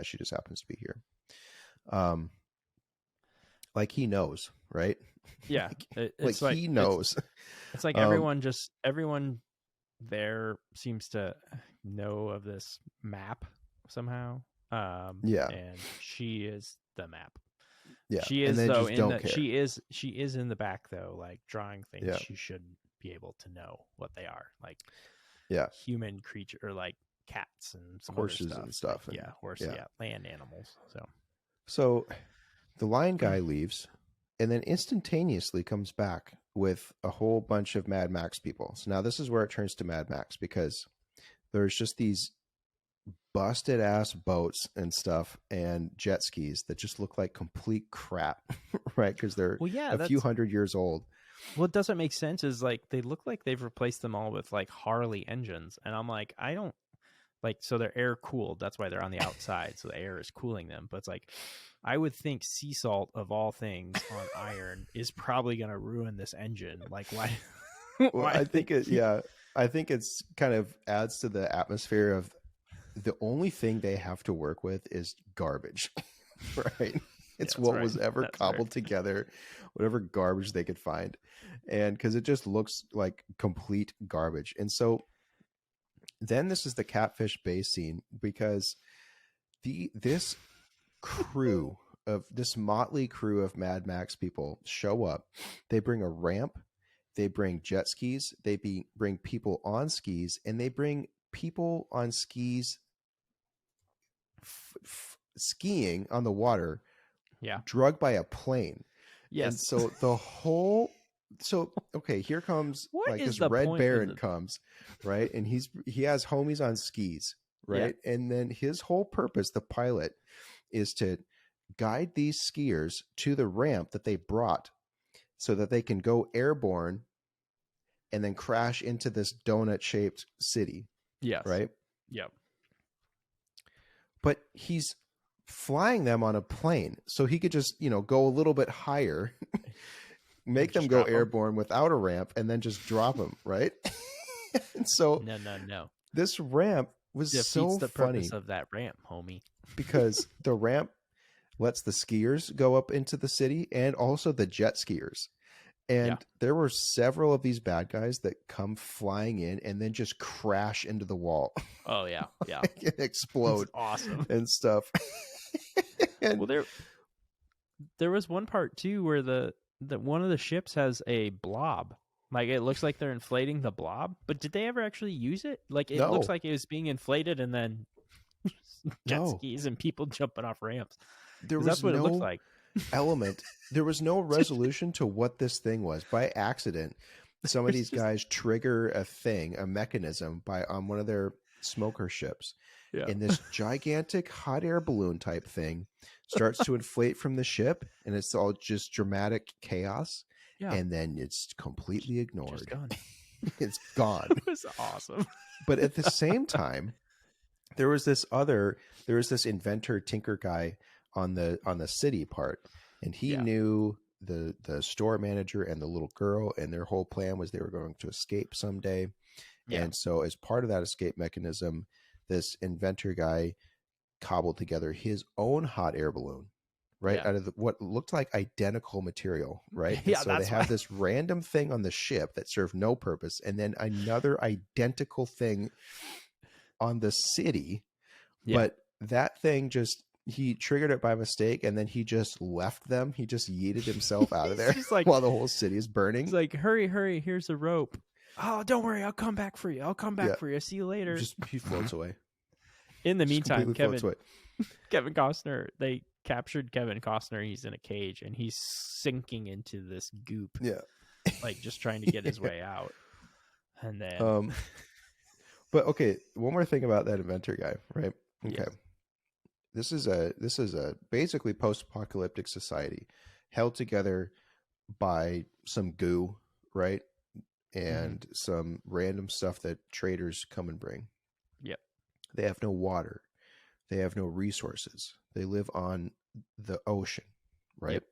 Speaker 1: She just happens to be here." Like he knows, right?
Speaker 2: Yeah,
Speaker 1: it's like he knows.
Speaker 2: It's like everyone there seems to know of this map somehow. And she is the map.
Speaker 1: Yeah,
Speaker 2: She is
Speaker 1: and then
Speaker 2: though
Speaker 1: just don't care.
Speaker 2: she is in the back though, like drawing things.
Speaker 1: Yeah.
Speaker 2: She should be able to know what they are, like
Speaker 1: human
Speaker 2: creature or like cats and some
Speaker 1: horses
Speaker 2: other
Speaker 1: and stuff.
Speaker 2: Like,
Speaker 1: and,
Speaker 2: horses, land animals.
Speaker 1: So the lion guy leaves, and then instantaneously comes back with a whole bunch of Mad Max people. So now this is where it turns to Mad Max, because there's just these busted ass boats and stuff and jet skis that just look like complete crap, right? Because they're a few hundred years old.
Speaker 2: What doesn't make sense is like they look like they've replaced them all with like Harley engines, and I'm like, I don't like, so they're air cooled. That's why they're on the outside, so the air is cooling them. But it's like, I would think sea salt of all things on iron is probably going to ruin this engine. Like, why?
Speaker 1: Well, I think I think it's kind of adds to the atmosphere of the only thing they have to work with is garbage, right? It's what was ever cobbled together, whatever garbage they could find. And because it just looks like complete garbage. And so then this is the Catfish Bay scene, because this crew of this motley crew of Mad Max people show up. They bring a ramp, they bring jet skis, they bring people on skis, and they bring people on skis skiing on the water, drugged by a plane.
Speaker 2: Yes.
Speaker 1: And so the whole okay, here comes like this Red Baron comes, right? And he has homies on skis, right? Yeah. And then his whole purpose, the pilot, is to guide these skiers to the ramp that they brought so that they can go airborne and then crash into this donut-shaped city.
Speaker 2: Yes.
Speaker 1: Right?
Speaker 2: Yep.
Speaker 1: But he's flying them on a plane, so he could just, go a little bit higher, make them go airborne without a ramp, and then just drop them, right? And so
Speaker 2: no.
Speaker 1: This ramp was so
Speaker 2: the
Speaker 1: funny.
Speaker 2: Purpose of that ramp, homie.
Speaker 1: Because the ramp lets the skiers go up into the city and also the jet skiers. And there were several of these bad guys that come flying in and then just crash into the wall.
Speaker 2: Oh, yeah. Yeah.
Speaker 1: And explode.
Speaker 2: That's awesome.
Speaker 1: And stuff.
Speaker 2: Well, there was one part, too, where the one of the ships has a blob. Like, it looks like they're inflating the blob. But did they ever actually use it? Like, it looks like it was being inflated and then jet skis and people jumping off ramps. That's what it looks like.
Speaker 1: Element. There was no resolution to what this thing was. By accident, some of these guys trigger a mechanism on one of their smoker ships. Yeah. And this gigantic hot air balloon type thing starts to inflate from the ship, and it's all just dramatic chaos. Yeah. And then it's completely ignored. It's gone.
Speaker 2: It was awesome.
Speaker 1: But at the same time, there was this inventor tinker guy on the city part, and he knew the store manager and the little girl, and their whole plan was they were going to escape someday. And so as part of that escape mechanism, this inventor guy cobbled together his own hot air balloon, right? Out of what looked like identical material, right? And so they have this random thing on the ship that served no purpose, and then another identical thing on the city. But that thing he triggered it by mistake, and then he just left them. He just yeeted himself out of there while the whole city is burning.
Speaker 2: He's like, hurry, here's a rope. Oh, don't worry, I'll come back for you. See you later.
Speaker 1: He floats away.
Speaker 2: In the meantime, Kevin Costner, they captured Kevin Costner. He's in a cage, and he's sinking into this goop.
Speaker 1: Yeah.
Speaker 2: Like, just trying to get his way out. And then...
Speaker 1: But, okay, one more thing about that inventor guy, right? Okay.
Speaker 2: Yes.
Speaker 1: This is a basically post-apocalyptic society held together by some goo, right? And some random stuff that traders come and bring.
Speaker 2: Yep.
Speaker 1: They have no water. They have no resources. They live on the ocean, right?
Speaker 2: Yep.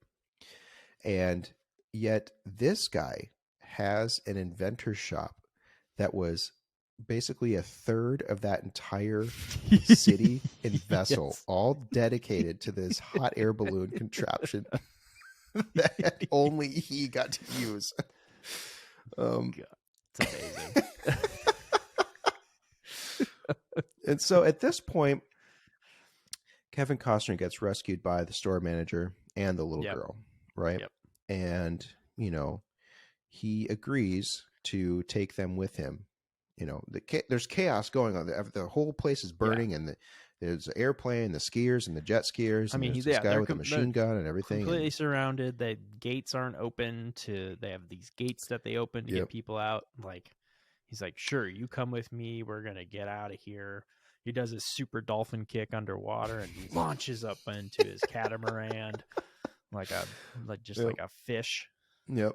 Speaker 1: And yet this guy has an inventor shop that was basically a third of that entire city and vessel, all dedicated to this hot air balloon contraption that only he got to use.
Speaker 2: God, it's amazing.
Speaker 1: And so at this point, Kevin Costner gets rescued by the store manager and the little girl, right?
Speaker 2: Yep.
Speaker 1: And, he agrees to take them with him. There's chaos going on. The whole place is burning, and there's the airplane, the skiers, and the jet skiers. And there's this guy with a machine gun and everything.
Speaker 2: Completely surrounded. The gates aren't open they have these gates that they open to get people out. Like, he's like, sure, you come with me. We're going to get out of here. He does his super dolphin kick underwater and launches up into his catamaran like a fish.
Speaker 1: Yep.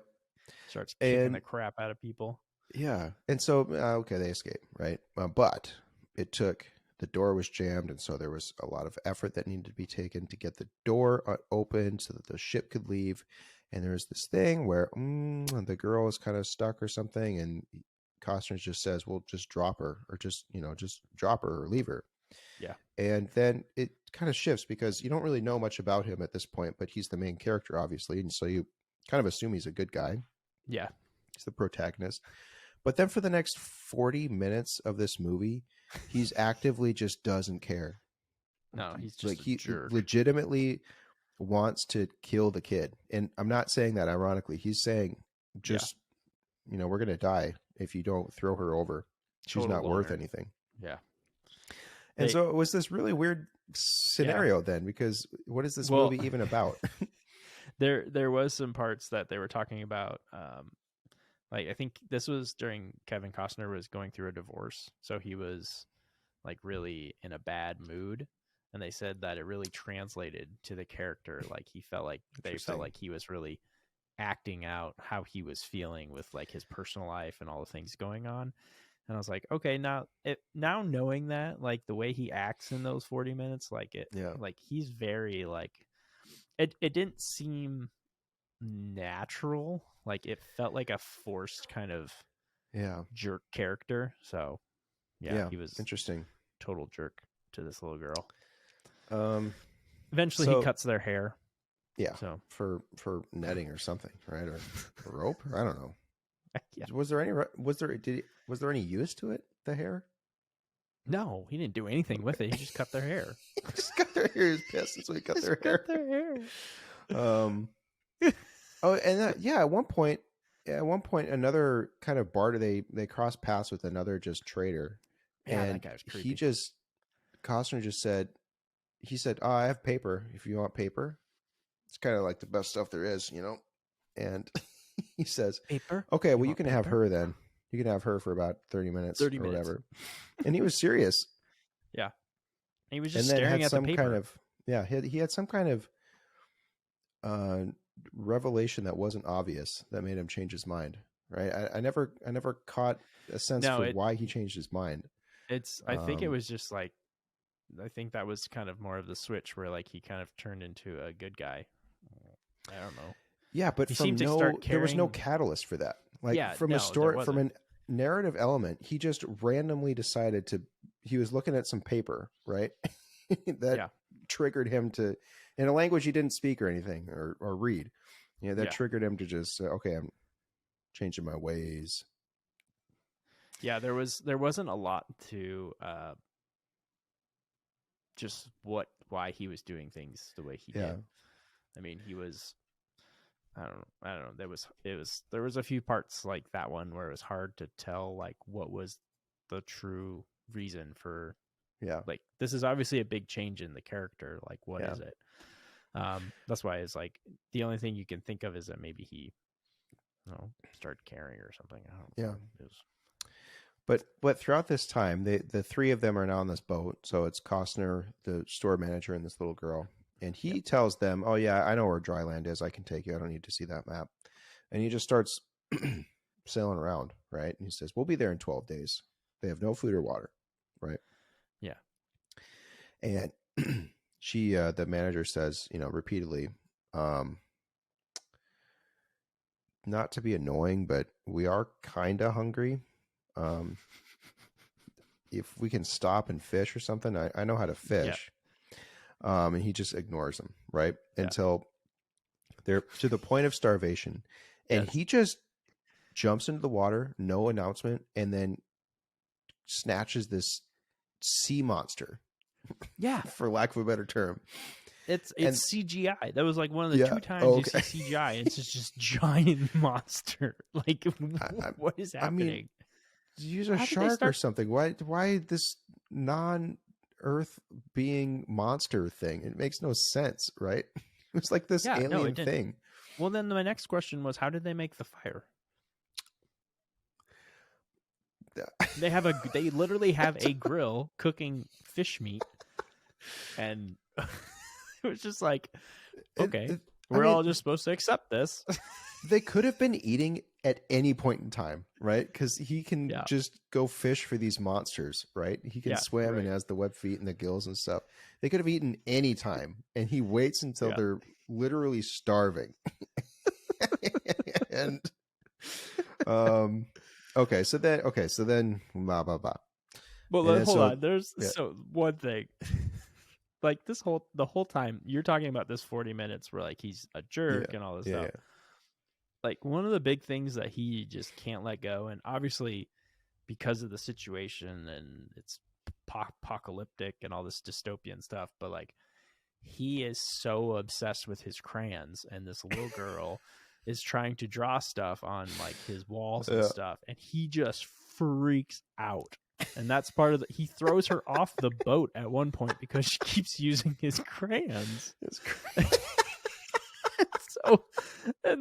Speaker 2: Starts kicking the crap out of people.
Speaker 1: Yeah. And so, they escape, right? But the door was jammed, and so there was a lot of effort that needed to be taken to get the door open so that the ship could leave. And there was this thing where the girl is kind of stuck or something, and Costner just says, well, just drop her, or just drop her or leave her.
Speaker 2: Yeah.
Speaker 1: And then it kind of shifts because you don't really know much about him at this point, but he's the main character, obviously. And so you kind of assume he's a good guy.
Speaker 2: Yeah.
Speaker 1: He's the protagonist. But then for the next 40 minutes of this movie, he's actively just doesn't care.
Speaker 2: No, he's just
Speaker 1: he legitimately wants to kill the kid. And I'm not saying that ironically. He's saying just, we're going to die if you don't throw her over. She's not worth anything.
Speaker 2: Yeah.
Speaker 1: And so it was this really weird scenario then, because what is this movie even about?
Speaker 2: There was some parts that they were talking about. Like, I think this was during Kevin Costner was going through a divorce. So he was like really in a bad mood. And they said that it really translated to the character. Like, they felt like he was really acting out how he was feeling with like his personal life and all the things going on. And I was like, okay, now knowing that, like the way he acts in those 40 minutes, like he's very like, it didn't seem natural. Like, it felt like a forced kind of jerk character. So he was
Speaker 1: interesting,
Speaker 2: total jerk to this little girl. Eventually he cuts their hair.
Speaker 1: Yeah. So for netting or something, right? Or rope? I don't know. Yeah. Was there any use to it? The hair?
Speaker 2: No, he didn't do anything with it. He just cut their hair.
Speaker 1: Just cut their hair. He was pissed, so he cut their hair. At one point, another kind of barter. They cross paths with another just trader, and
Speaker 2: that guy was creepy.
Speaker 1: Costner just said, "Oh, I have paper. If you want paper, it's kind of like the best stuff there is, And he says,
Speaker 2: paper.
Speaker 1: Okay, well, you can have her then. You can have her for about 30 minutes or whatever. And he was serious.
Speaker 2: Yeah. He was just staring at the paper.
Speaker 1: He had some kind of revelation that wasn't obvious that made him change his mind. Right. I never caught a sense for why he changed his mind.
Speaker 2: I think it was just like, I think that was kind of more of the switch where like he kind of turned into a good guy. I don't know.
Speaker 1: Yeah, but there was no catalyst for that. Like from a narrative element, he just randomly decided he was looking at some paper, right? that triggered him to, in a language he didn't speak or anything or read. Triggered him to just say, okay, I'm changing my ways.
Speaker 2: Yeah, there wasn't a lot to just why he was doing things the way he did. I mean, he was, I don't know. There was a few parts like that one where it was hard to tell like what was the true reason for.
Speaker 1: Yeah.
Speaker 2: Like, this is obviously a big change in the character. Like, what is it? That's why it's like the only thing you can think of is that maybe he, started caring or something. I don't know.
Speaker 1: But throughout this time, the three of them are now on this boat. So it's Costner, the store manager, and this little girl. And he tells them, oh, yeah, I know where dry land is. I can take you. I don't need to see that map. And he just starts sailing around, right? And he says, we'll be there in 12 days. They have no food or water, right?
Speaker 2: Yeah.
Speaker 1: And the manager says, repeatedly, not to be annoying, but we are kind of hungry. If we can stop and fish or something, I know how to fish. And he just ignores them, right? Until they're to the point of starvation. And he just jumps into the water, no announcement, and then snatches this sea monster
Speaker 2: Yeah,
Speaker 1: for lack of a better term.
Speaker 2: it's CGI. That was like one of the 2 times you see CGI. It's just giant monster. Like, what is happening?
Speaker 1: I mean, use a shark or something. Why this non-Earth being monster thing? It makes no sense, right? It was like this alien thing.
Speaker 2: Well, then my next question was, how did they make the fire? They literally have a grill cooking fish meat, and it was just like, okay, we're all just supposed to accept this.
Speaker 1: They could have been eating at any point in time, right? Because he can just go fish for these monsters, right? He can swim and has the web feet and the gills and stuff. They could have eaten any time, and he waits until they're literally starving. And okay, so then blah blah blah.
Speaker 2: Well, hold on. There's so one thing. Like the whole time you're talking about this 40 minutes where like he's a jerk and all this stuff. Like one of the big things that he just can't let go, and obviously because of the situation and it's apocalyptic and all this dystopian stuff, but like he is so obsessed with his crayons, and this little girl is trying to draw stuff on like his walls and stuff, and he just freaks out. And that's part of he throws her off the boat at one point because she keeps using his crayons.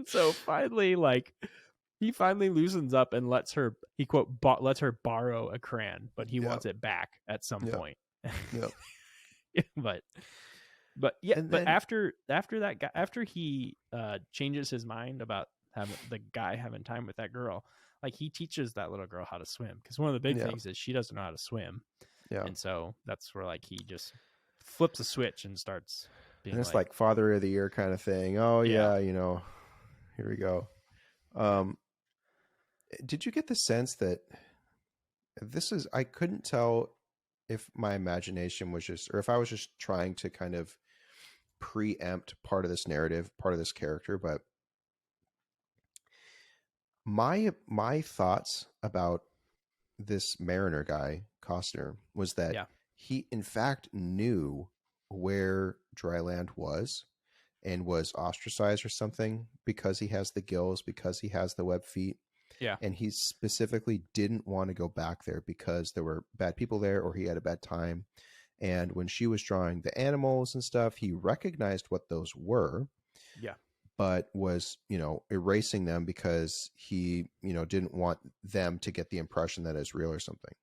Speaker 2: So finally, like he finally loosens up and lets her lets her borrow a crayon, but he wants it back at some point. But after that guy, after he changes his mind about having the guy having time with that girl, like he teaches that little girl how to swim, because one of the big things is she doesn't know how to swim. And so that's where like he just flips a switch and starts being, and it's like
Speaker 1: father of the year kind of thing. Oh yeah, you know, here we go. Did you get the sense that I couldn't tell if my imagination was just, or if I was just trying to kind of preempt part of this narrative, part of this character, but my thoughts about this mariner guy, Costner, was that he in fact knew where dry land was and was ostracized or something because he has the gills, because he has the web feet. And he specifically didn't want to go back there because there were bad people there, or he had a bad time. And when she was drawing the animals and stuff, he recognized what those were. But was, erasing them because he, didn't want them to get the impression that it's real or something.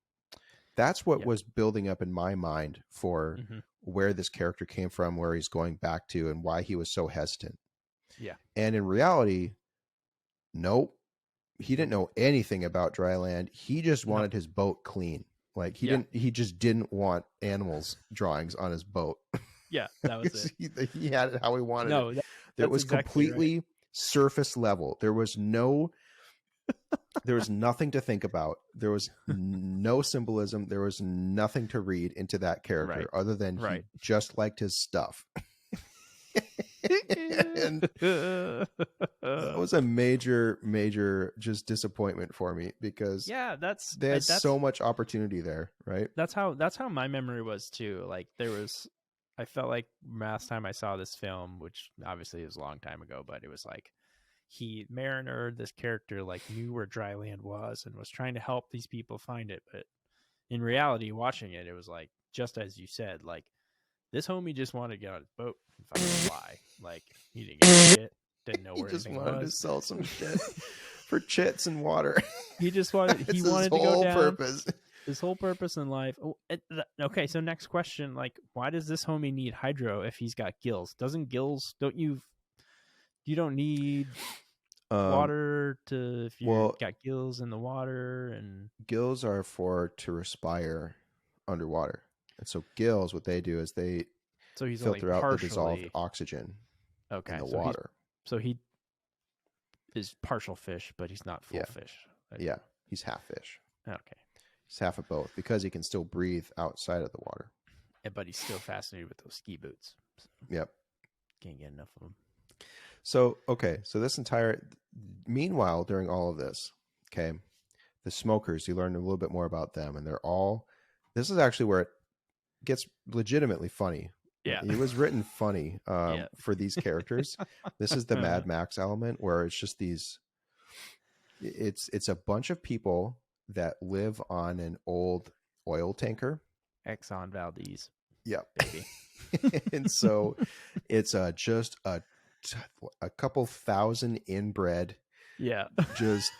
Speaker 1: That's what was building up in my mind for where this character came from, where he's going back to, and why he was so hesitant. And in reality, nope. He didn't know anything about dry land. He just wanted his boat clean. Like he just didn't want animals drawings on his boat.
Speaker 2: That was it.
Speaker 1: He had it how he wanted it. It was exactly completely surface level. There was nothing to think about. There was no symbolism. There was nothing to read into that character other than he just liked his stuff. And that was a major just disappointment for me, because they had so much opportunity there, right?
Speaker 2: That's how my memory was too. Like I felt like last time I saw this film, which obviously was a long time ago, but it was like Mariner, this character, like knew where dry land was and was trying to help these people find it. But in reality, watching it, it was like, just as you said, like this homie just wanted to get on his boat and fucking fly. Like he didn't give a shit, didn't know where anything was. He just wanted to
Speaker 1: sell some shit for chits and water.
Speaker 2: He just wanted to go down. Purpose. His whole purpose in life. Okay, so next question, like why does this homie need hydro if he's got gills? You don't need water to, if you've got gills in the water, and
Speaker 1: gills are to respire underwater. And so gills, what they do is they filter out the dissolved oxygen in the water.
Speaker 2: So he is partial fish, but he's not full fish.
Speaker 1: He's half fish.
Speaker 2: Okay.
Speaker 1: He's half of both because he can still breathe outside of the water.
Speaker 2: But he's still fascinated with those ski boots. So can't get enough of them.
Speaker 1: So, meanwhile, during all of this, the smokers, you learn a little bit more about them, and this is actually where gets legitimately funny.
Speaker 2: Yeah.
Speaker 1: It was written funny for these characters. This is the Mad Max element where it's just it's a bunch of people that live on an old oil tanker.
Speaker 2: Exxon Valdez.
Speaker 1: Yeah.
Speaker 2: Baby.
Speaker 1: And so it's just a couple thousand inbred.
Speaker 2: Yeah.
Speaker 1: Just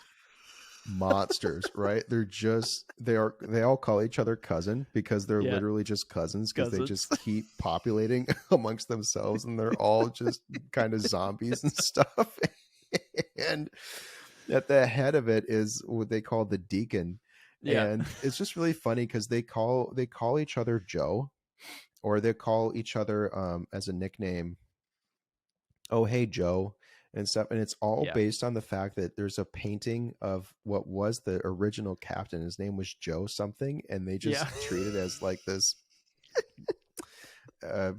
Speaker 1: monsters, right? They all call each other cousin because they're literally just cousins because they just keep populating amongst themselves and they're all just kind of zombies and stuff. And at the head of it is what they call the deacon.
Speaker 2: Yeah.
Speaker 1: And it's just really funny because they call each other Joe, or they call each other as a nickname, oh hey Joe, and stuff. And it's all based on the fact that there's a painting of what was the original captain. His name was Joe something, and they just treat it as like this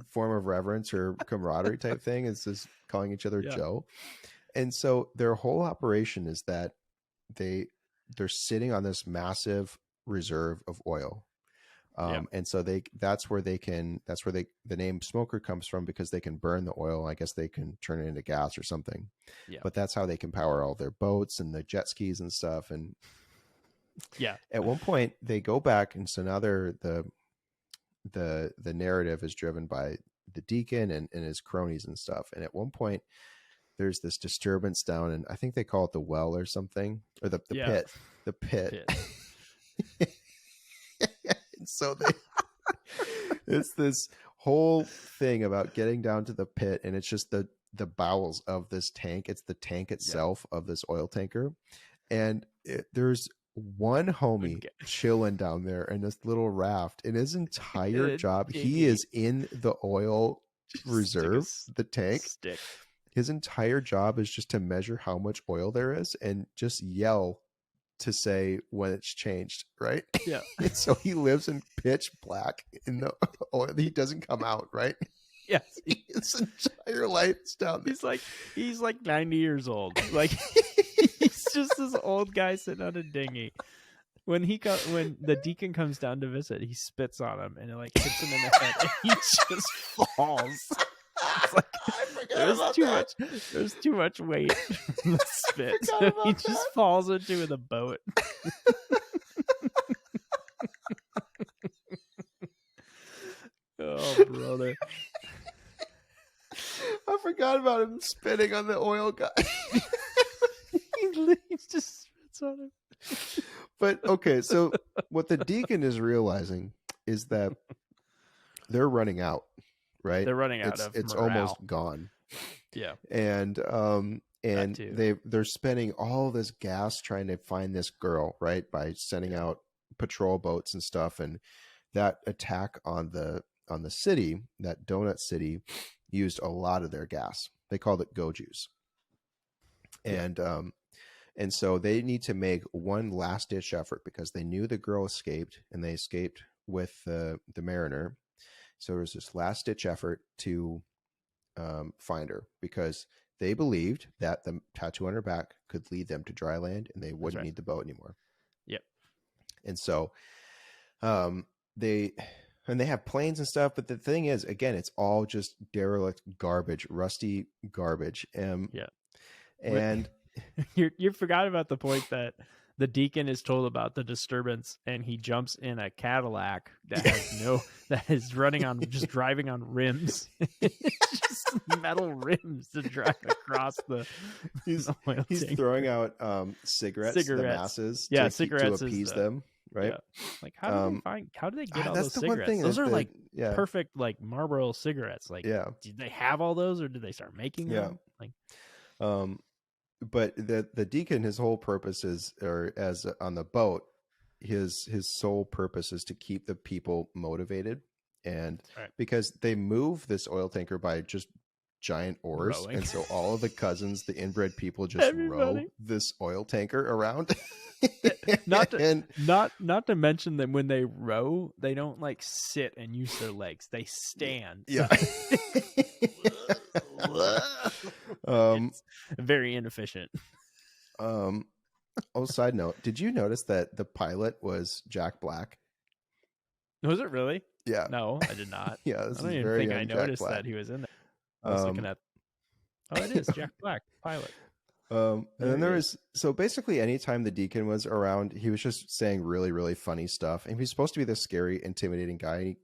Speaker 1: form of reverence or camaraderie type thing. It's just calling each other Joe. And so their whole operation is that they're sitting on this massive reserve of oil. And so that's where the name smoker comes from, because they can burn the oil. I guess they can turn it into gas or something. But that's how they can power all their boats and the jet skis and stuff. And at one point they go back, and so now they're the narrative is driven by the deacon and his cronies and stuff. And at one point there's this disturbance down, and I think they call it the well or something, or the pit. And so it's this whole thing about getting down to the pit, and it's just the bowels of this tank. It's the tank itself of this oil tanker. And there's one homie chilling down there in this little raft, and his entire job, he is in the oil reserve, the tank. His entire job is just to measure how much oil there is and just yell to say when it's changed, right?
Speaker 2: Yeah.
Speaker 1: And so he lives in pitch black in the oil. He doesn't come out, right?
Speaker 2: Yes.
Speaker 1: His entire life is down there.
Speaker 2: He's like 90 years old. Like he's just this old guy sitting on a dinghy. When the deacon comes down to visit, he spits on him and it like hits him in the head and he just falls. It's like there's too much weight in the spit. So he just falls into the boat. Oh, brother.
Speaker 1: I forgot about him spitting on the oil guy.
Speaker 2: He just spits on him.
Speaker 1: But okay, so what the deacon is realizing is that they're running out, right?
Speaker 2: They're running out
Speaker 1: it's
Speaker 2: morale.
Speaker 1: Almost gone.
Speaker 2: Yeah.
Speaker 1: And they're spending all this gas trying to find this girl, right? By sending out patrol boats and stuff. And that attack on the city, that donut city, used a lot of their gas. They called it go juice. And so they need to make one last ditch effort because they knew the girl escaped, and they escaped with the mariner. So there was this last ditch effort to find her, because they believed that the tattoo on her back could lead them to dry land and they wouldn't need the boat anymore.
Speaker 2: Yep.
Speaker 1: And so they have planes and stuff, but the thing is, again, it's all just derelict garbage, rusty garbage. And
Speaker 2: you forgot about the point that the deacon is told about the disturbance, and he jumps in a Cadillac that has that is driving on rims. Just metal rims to drive across the
Speaker 1: He's
Speaker 2: tank.
Speaker 1: throwing out cigarettes to the masses to appease them, right?
Speaker 2: Yeah. Like how do they get all those cigarettes? Those are perfect like Marlboro cigarettes. Like did they have all those, or did they start making them?
Speaker 1: But the deacon, his whole purpose is, or as on the boat, his sole purpose is to keep the people motivated, and because they move this oil tanker by just giant oars, rowing. And so all of the cousins, the inbred people, just row this oil tanker around.
Speaker 2: Not to mention that when they row, they don't like sit and use their legs; they stand.
Speaker 1: Yeah.
Speaker 2: It's very inefficient.
Speaker 1: Side note, did you notice that the pilot was Jack Black?
Speaker 2: Was it really?
Speaker 1: Yeah.
Speaker 2: No, I did not.
Speaker 1: Yeah, this
Speaker 2: I don't
Speaker 1: is
Speaker 2: even
Speaker 1: very
Speaker 2: think
Speaker 1: young
Speaker 2: I
Speaker 1: Jack
Speaker 2: noticed
Speaker 1: Black.
Speaker 2: that he was in there. I was looking at. Oh, it is Jack Black, pilot.
Speaker 1: And then there was, so basically anytime the deacon was around, he was just saying really, really funny stuff. And he's supposed to be this scary, intimidating guy. He,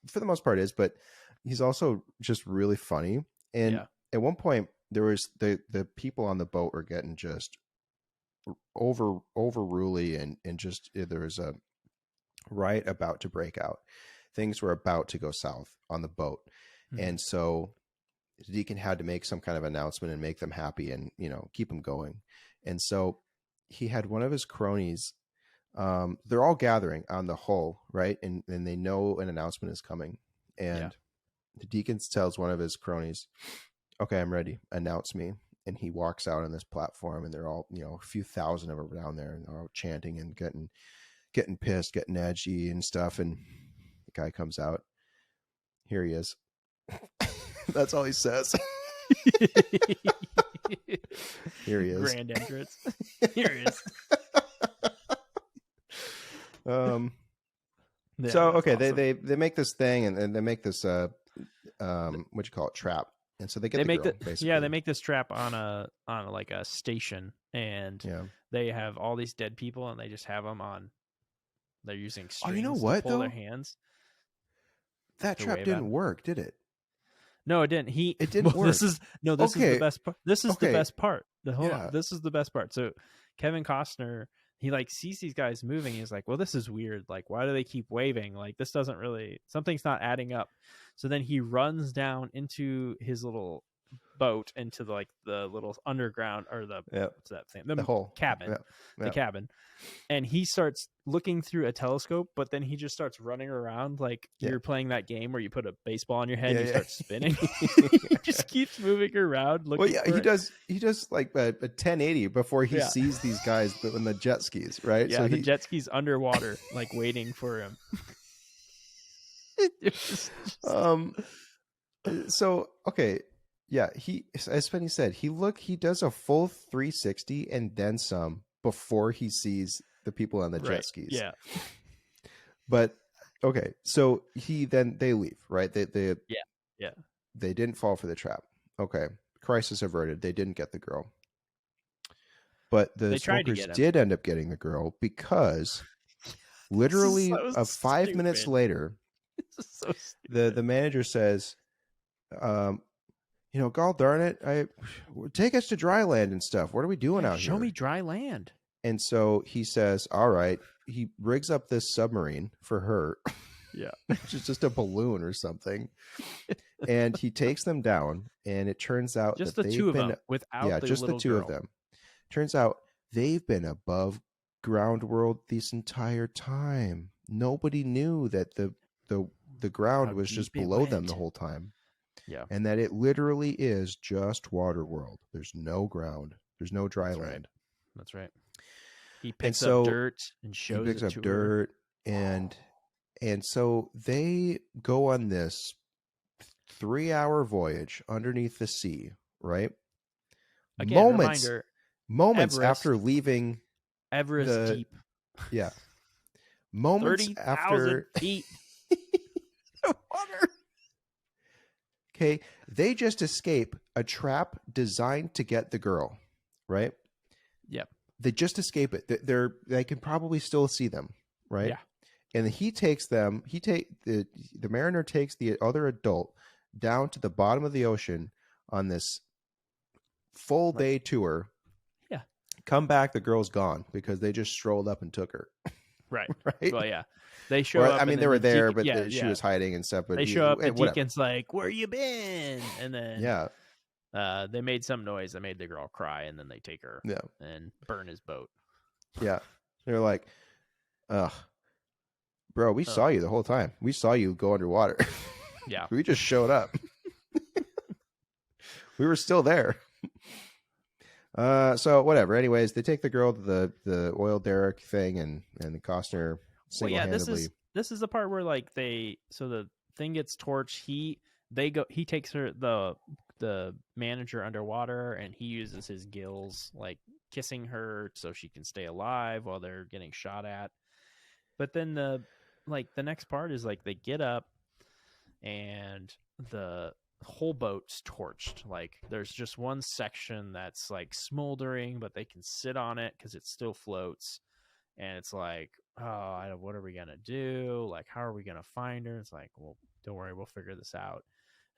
Speaker 1: for the most part is, but he's also just really funny. And at one point there was the people on the boat were getting just overruly and just, there was a riot about to break out. Things were about to go south on the boat. And so the deacon had to make some kind of announcement and make them happy and, you know, keep them going. And so he had one of his cronies. They're all gathering on the hull, right? And they know an announcement is coming. And the deacon tells one of his cronies, okay, I'm ready. Announce me. And he walks out on this platform and they're all, you know, a few thousand of them down there and they're all chanting and getting pissed, getting edgy and stuff. And the guy comes out. Here he is. That's all he says. Here he is.
Speaker 2: Grand entrance. Here he is.
Speaker 1: So okay, awesome. they make this thing and they make this what you call it, trap. And so they get the girl, basically.
Speaker 2: Yeah, they make this trap on a like a station, and they have all these dead people, and they just have them on. They're using strings
Speaker 1: you know what,
Speaker 2: to pull
Speaker 1: though?
Speaker 2: their hands.
Speaker 1: That trap didn't work, did it?
Speaker 2: No, it didn't. It didn't work. This is the best part. This is the best part. This is the best part. So Kevin Costner, he like sees these guys moving. He's like, well, this is weird. Like, why do they keep waving? Like, this doesn't really, something's not adding up. So then he runs down into his little boat, into the little underground, or what's that thing? The whole cabin, the cabin. And he starts looking through a telescope, but then he just starts running around like you're playing that game where you put a baseball on your head and you start spinning. He just keeps moving around.
Speaker 1: He does like a 1080 before he sees these guys in the jet skis, right?
Speaker 2: Yeah, so the jet skis underwater, like waiting for him.
Speaker 1: So okay. Yeah, he, as Spenny said, he does a full 360 and then some before he sees the people on the jet skis.
Speaker 2: Yeah.
Speaker 1: But okay, so they leave, right? They didn't fall for the trap. Okay. Crisis averted. They didn't get the girl. But the smokers did end up getting the girl because literally 5 minutes later, the manager says, you know, gall darn it, take us to dry land and stuff. What are we doing out here?
Speaker 2: Show me dry land.
Speaker 1: And so he says, all right. He rigs up this submarine for her.
Speaker 2: Yeah.
Speaker 1: Which is just a balloon or something. And he takes them down, and it turns out
Speaker 2: just
Speaker 1: that
Speaker 2: the two of them without
Speaker 1: just the two of them. Turns out they've been above ground world this entire time. Nobody knew that the ground was just below them the whole time.
Speaker 2: Yeah.
Speaker 1: And that it literally is just water world. There's no ground. There's no dry land.
Speaker 2: That's right. He picks up dirt and shows
Speaker 1: it to her. And so they go on this 3-hour voyage underneath the sea, right?
Speaker 2: Again,
Speaker 1: moments
Speaker 2: Everest,
Speaker 1: after leaving
Speaker 2: Everest deep.
Speaker 1: Yeah. Moments
Speaker 2: 30,000 feet of water.
Speaker 1: Okay, they just escape a trap designed to get the girl, right?
Speaker 2: Yep.
Speaker 1: They just escape it. They can probably still see them, right?
Speaker 2: Yeah.
Speaker 1: And he takes them. The mariner takes the other adult down to the bottom of the ocean on this full day tour.
Speaker 2: Yeah.
Speaker 1: Come back, the girl's gone because they just strolled up and took her.
Speaker 2: Right.
Speaker 1: Right.
Speaker 2: Well, yeah. They show up.
Speaker 1: I mean, they were there, but she was hiding and stuff. But
Speaker 2: they show up. The deacon's like, "Where you been?" And then they made some noise that made the girl cry, and then they take her and burn his boat.
Speaker 1: Yeah, they're like, "Ugh, bro, we saw you the whole time. We saw you go underwater.
Speaker 2: Yeah,
Speaker 1: we just showed up. We were still there." So whatever. Anyways, they take the girl to the oil derrick thing, and the Costner single-handedly.
Speaker 2: This is the part where like the thing gets torched. He takes her, the manager, underwater, and he uses his gills, like kissing her so she can stay alive while they're getting shot at. But then the like the next part is like they get up and the whole boat's torched. Like there's just one section that's like smoldering, but they can sit on it because it still floats. And it's like, oh, what are we gonna do? Like, how are we gonna find her? It's like, well, don't worry, we'll figure this out.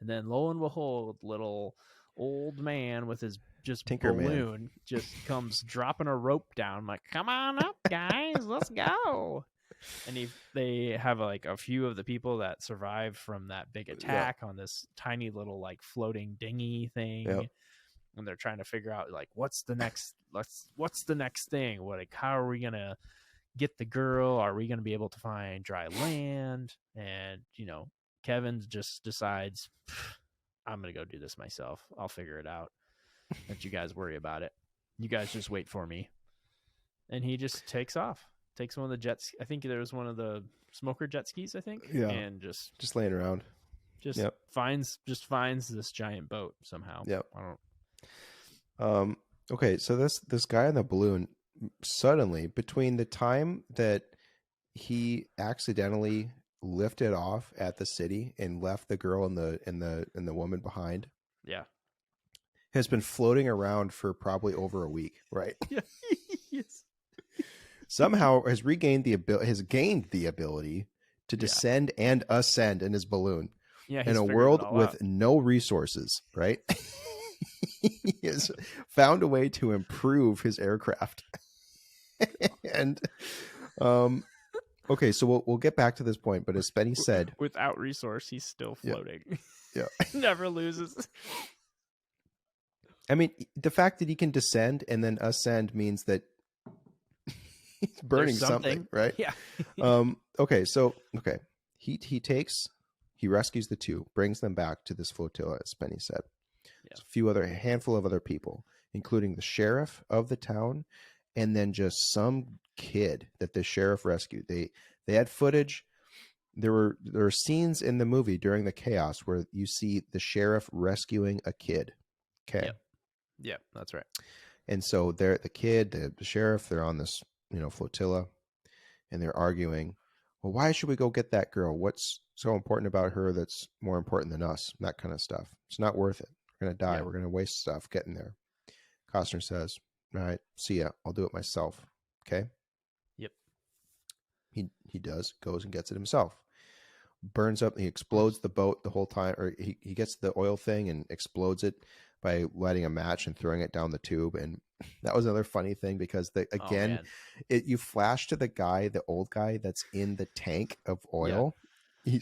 Speaker 2: And then lo and behold, little old man with his just balloon just comes dropping a rope down. I'm like, come on up, guys, let's go. And they have like a few of the people that survived from that big attack on this tiny little like floating dinghy thing.
Speaker 1: Yep.
Speaker 2: And they're trying to figure out like what's the next thing? How are we gonna get the girl? Are we gonna be able to find dry land? And Kevin just decides, I'm gonna go do this myself. I'll figure it out. Don't you guys worry about it. You guys just wait for me. And he just takes off. Takes one of the jets. I think there was one of the smoker jet skis, I think.
Speaker 1: Yeah.
Speaker 2: And just
Speaker 1: laying around.
Speaker 2: Just finds this giant boat somehow.
Speaker 1: Yep.
Speaker 2: I don't.
Speaker 1: Okay, so this guy in the balloon, suddenly between the time that he accidentally lifted off at the city and left the girl and the woman behind, has been floating around for probably over a week, right?
Speaker 2: Yeah. Yes.
Speaker 1: Somehow has gained the ability to descend and ascend in his balloon.
Speaker 2: Yeah,
Speaker 1: in a world with no resources, right? He has found a way to improve his aircraft. And okay, so we'll get back to this point, but as Spenny said,
Speaker 2: without resource, he's still floating.
Speaker 1: Yeah.
Speaker 2: Never loses.
Speaker 1: I mean, the fact that he can descend and then ascend means that he's burning something, right?
Speaker 2: Yeah.
Speaker 1: Okay, he rescues the two, brings them back to this flotilla, as Spenny said.
Speaker 2: Yeah.
Speaker 1: A handful of other people, including the sheriff of the town, and then just some kid that the sheriff rescued. They had footage. There are scenes in the movie during the chaos where you see the sheriff rescuing a kid. Okay.
Speaker 2: Yep, that's right.
Speaker 1: And so the kid, the sheriff, they're on this, flotilla, and they're arguing, well, why should we go get that girl? What's so important about her that's more important than us? That kind of stuff. It's not worth it. We're going to die. Yeah. We're going to waste stuff getting there. Costner says, all right, see ya. I'll do it myself. Okay.
Speaker 2: Yep.
Speaker 1: He does, goes and gets it himself. Burns up, he explodes the boat the whole time, or he gets the oil thing and explodes it by lighting a match and throwing it down the tube. And that was another funny thing because you flash to the old guy that's in the tank of oil. Yeah.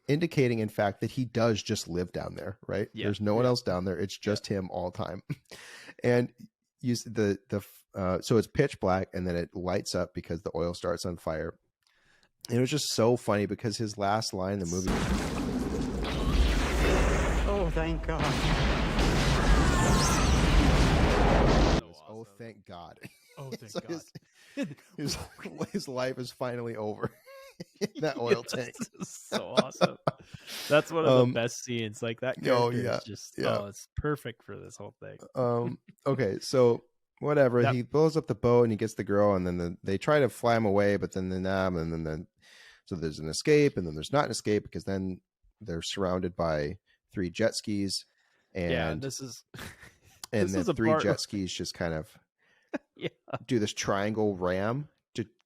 Speaker 1: Indicating in fact that he does just live down there, right? Yeah. There's no one else down there. It's just him all the time. And use so it's pitch black and then it lights up because the oil starts on fire. And it was just so funny because his last line in the movie.
Speaker 5: Oh, thank God.
Speaker 1: Oh, thank God.
Speaker 2: Oh, thank God.
Speaker 1: His life is finally over. That oil tank.
Speaker 2: So awesome. That's one of the best scenes. Like that character is just it's perfect for this whole thing.
Speaker 1: Okay, so whatever. Yep. He blows up the boat and he gets the girl, and then they try to fly him away, but then so there's an escape, and then there's not an escape because then they're surrounded by 3 jet skis, and
Speaker 2: this is
Speaker 1: and then 3 jet skis just kind of do this triangle ram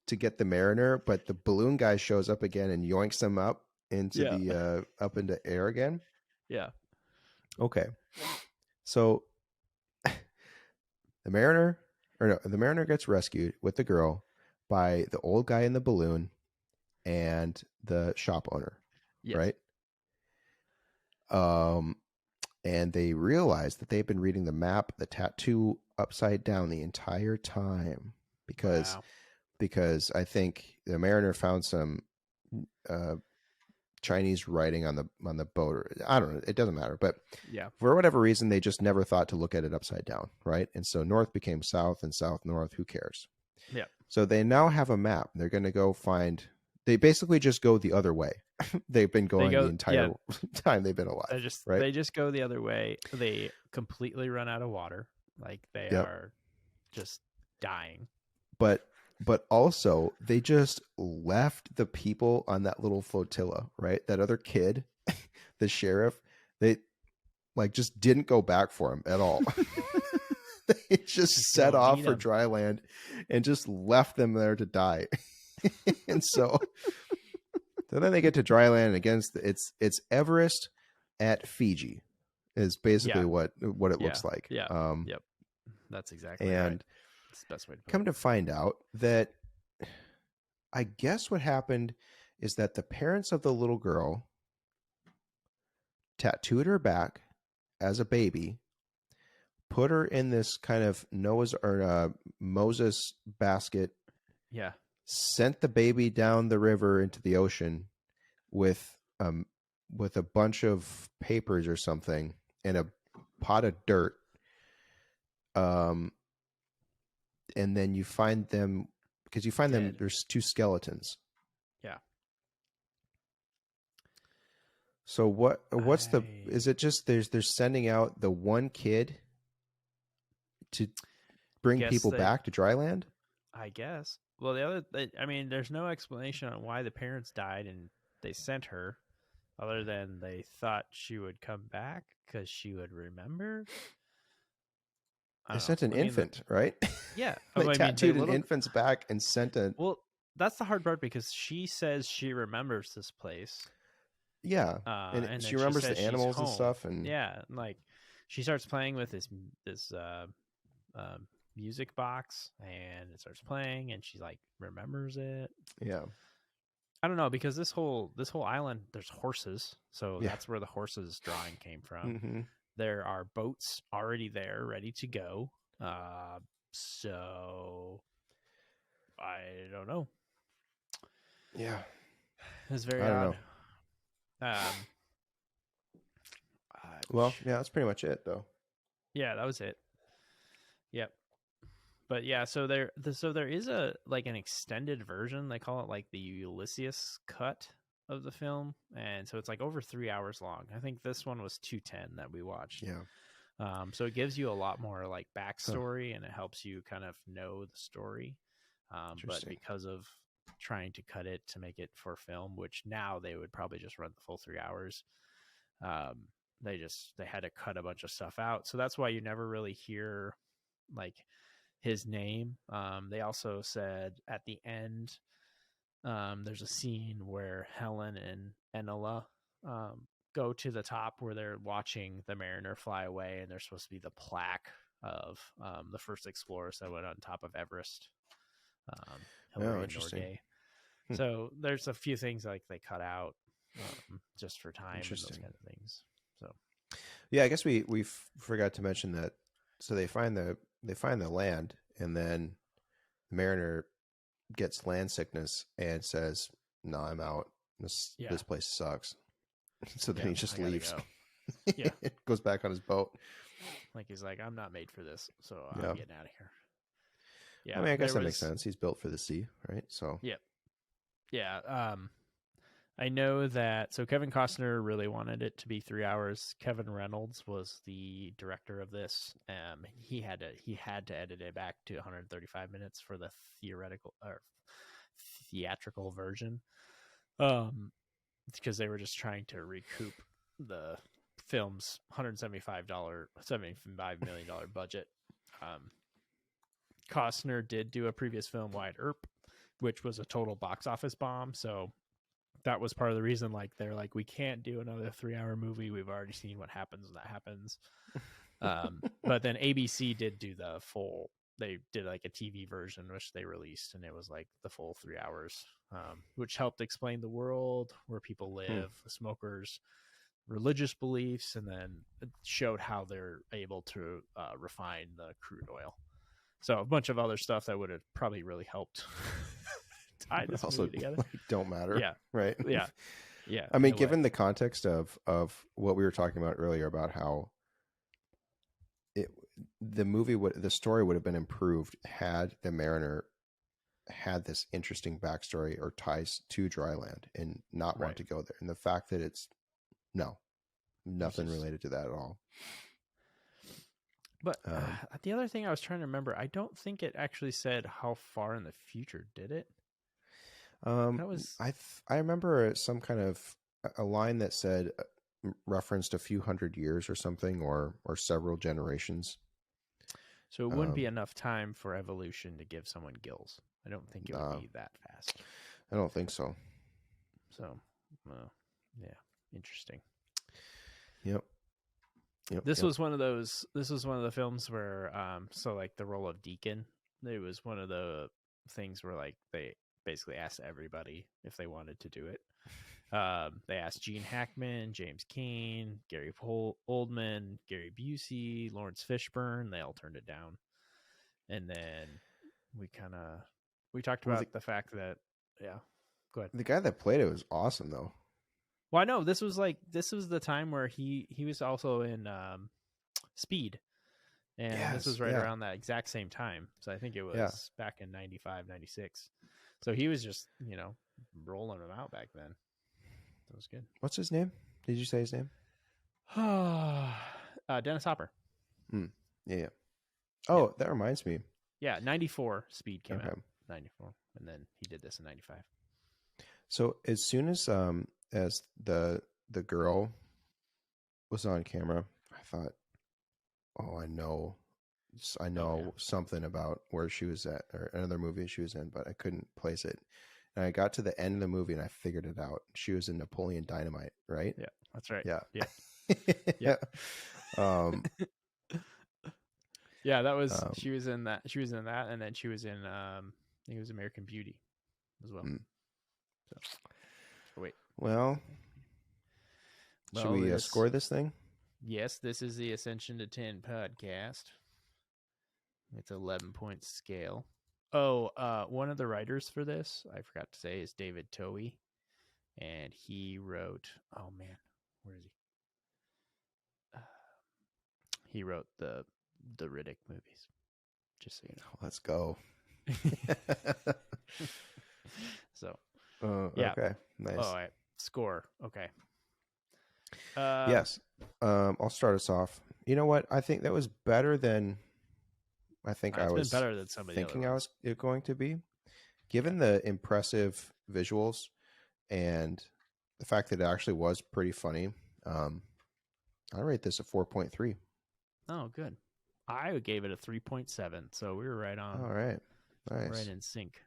Speaker 1: to get the Mariner, but the balloon guy shows up again and yoinks them up into the up into air again.
Speaker 2: Yeah.
Speaker 1: Okay. So the Mariner gets rescued with the girl by the old guy in the balloon and the shop owner, right? And they realize that they've been reading the map, the tattoo upside down the entire time because I think the Mariner found some Chinese writing on the boat, or I don't know, it doesn't matter, but for whatever reason they just never thought to look at it upside down, right? And so north became south and south north, who cares?
Speaker 2: Yeah.
Speaker 1: So they now have a map. They're going to go they basically just go the other way. They've been going the entire time they've been alive.
Speaker 2: They just go the other way. They completely run out of water. Like they are just dying.
Speaker 1: But But also, they just left the people on that little flotilla, right? That other kid, the sheriff, they like just didn't go back for him at all. They just set off for dry land and just left them there to die. And so then they get to dry land, and again, it's Everest at Fiji is basically what it looks like.
Speaker 2: Yeah. Yep. That's exactly
Speaker 1: and
Speaker 2: right. That's the best way to put
Speaker 1: come to find out that I guess what happened is that the parents of the little girl tattooed her back as a baby, put her in this kind of Moses basket.
Speaker 2: Yeah.
Speaker 1: Sent the baby down the river into the ocean with a bunch of papers or something and a pot of dirt. And then you find them dead. There's 2 skeletons.
Speaker 2: Yeah.
Speaker 1: So is it just they're sending out the one kid to bring people back to dry land?
Speaker 2: I guess. Well, there's no explanation on why the parents died and they sent her, other than they thought she would come back because she would remember.
Speaker 1: They sent an infant, right?
Speaker 2: Yeah.
Speaker 1: They tattooed an infant's back and sent a...
Speaker 2: Well, that's the hard part because she says she remembers this place.
Speaker 1: Yeah. And she remembers the animals and stuff. And
Speaker 2: yeah, like she starts playing with this music box, and it starts playing, and she like remembers it.
Speaker 1: Yeah.
Speaker 2: I don't know, because this whole island, there's horses, so that's where the horses drawing came from.
Speaker 1: Mm-hmm.
Speaker 2: There are boats already there, ready to go. So I don't know.
Speaker 1: Yeah,
Speaker 2: it's very odd.
Speaker 1: Well, yeah, that's pretty much it, though.
Speaker 2: Yeah, that was it. Yep. But yeah, so there is an extended version. They call it like the Ulysses cut of the film, and so it's like over 3 hours long. I think this one was 2:10 that we watched.
Speaker 1: Yeah.
Speaker 2: So it gives you a lot more like backstory, and it helps you kind of know the story. But because of trying to cut it to make it for film, which now they would probably just run the full 3 hours, they had to cut a bunch of stuff out. So that's why you never really hear like his name. They also said at the end, there's a scene where Helen and Enola go to the top where they're watching the Mariner fly away, and there's supposed to be the plaque of the first explorers that went on top of Everest. Hillary and Norgay. So there's a few things like they cut out just for time and those kind of things. So
Speaker 1: yeah, I guess we forgot to mention that. So they find the land, and then the Mariner gets land sickness and says, "No, I'm out. This place sucks." So then he just leaves.
Speaker 2: Yeah,
Speaker 1: goes back on his boat.
Speaker 2: Like he's like, "I'm not made for this, so I'm getting out of here." Yeah,
Speaker 1: I mean, I guess that makes sense. He's built for the sea, right? So
Speaker 2: yeah. I know that. So Kevin Costner really wanted it to be 3 hours. Kevin Reynolds was the director of this. He had to edit it back to 135 minutes for the theatrical version, because they were just trying to recoup the film's $175 million budget. Costner did do a previous film, Wyatt Earp, which was a total box office bomb. So that was part of the reason, like, they're like, we can't do another 3 hour movie. We've already seen what happens when that happens. But then ABC did do the full, they did like a TV version, which they released, and it was like the full 3 hours, which helped explain the world, where people live, the smokers' religious beliefs, and then it showed how they're able to refine the crude oil. So a bunch of other stuff that would have probably really helped tie this movie together.
Speaker 1: Don't matter.
Speaker 2: Yeah.
Speaker 1: Right.
Speaker 2: Yeah. Yeah.
Speaker 1: I mean, given the context of what we were talking about earlier about how the story would have been improved had the Mariner had this interesting backstory or ties to dry land and not want to go there. And the fact that it's nothing related to that at all.
Speaker 2: But the other thing I was trying to remember, I don't think it actually said how far in the future, did it?
Speaker 1: I remember some kind of a line that said referenced a few hundred years or something, or several generations.
Speaker 2: So it wouldn't be enough time for evolution to give someone gills. I don't think it would be that fast.
Speaker 1: I don't think so.
Speaker 2: So, yeah, interesting.
Speaker 1: Yep.
Speaker 2: This was one of those. This was one of the films where, so like the role of Deacon, it was one of the things where like they basically asked everybody if they wanted to do it. They asked Gene Hackman, James Cain, Gary Oldman, Gary Busey, Lawrence Fishburne. They all turned it down. And then we talked about the fact that, go ahead.
Speaker 1: The guy that played it was awesome though.
Speaker 2: Well, I know this was the time where he was also in Speed. And this was right around that exact same time. So I think it was back in 95, 96. So he was just, rolling them out back then. That was good.
Speaker 1: What's his name? Did you say his name?
Speaker 2: Dennis Hopper.
Speaker 1: Yeah. Oh, that reminds me.
Speaker 2: Yeah, 94 Speed came out. 94. And then he did this in 95.
Speaker 1: So as soon as the girl was on camera, I thought, oh, I know something about where she was at, or another movie she was in, but I couldn't place it. And I got to the end of the movie and I figured it out. She was in Napoleon Dynamite, right?
Speaker 2: Yeah, that's right.
Speaker 1: Yeah.
Speaker 2: Yeah.
Speaker 1: Yeah.
Speaker 2: That was she was in that. She was in that, and then she was in I think it was American Beauty as well. So wait.
Speaker 1: Well, should we score this thing?
Speaker 2: Yes, this is the Ascension to 10 podcast. It's 11-point scale. Oh, one of the writers for this, I forgot to say, is David Towie. And he wrote, oh man, where is he? He wrote the Riddick movies. Just so you know.
Speaker 1: Let's go.
Speaker 2: So,
Speaker 1: okay. Nice.
Speaker 2: All right. Score. Okay.
Speaker 1: Yes. I'll start us off. You know what? I think that was better than I think I was
Speaker 2: better than somebody
Speaker 1: thinking I was going to be. Given the impressive visuals and the fact that it actually was pretty funny, I rate this a 4.3.
Speaker 2: Oh, good. I gave it a 3.7, so we were right on.
Speaker 1: All right. Nice.
Speaker 2: Right in sync.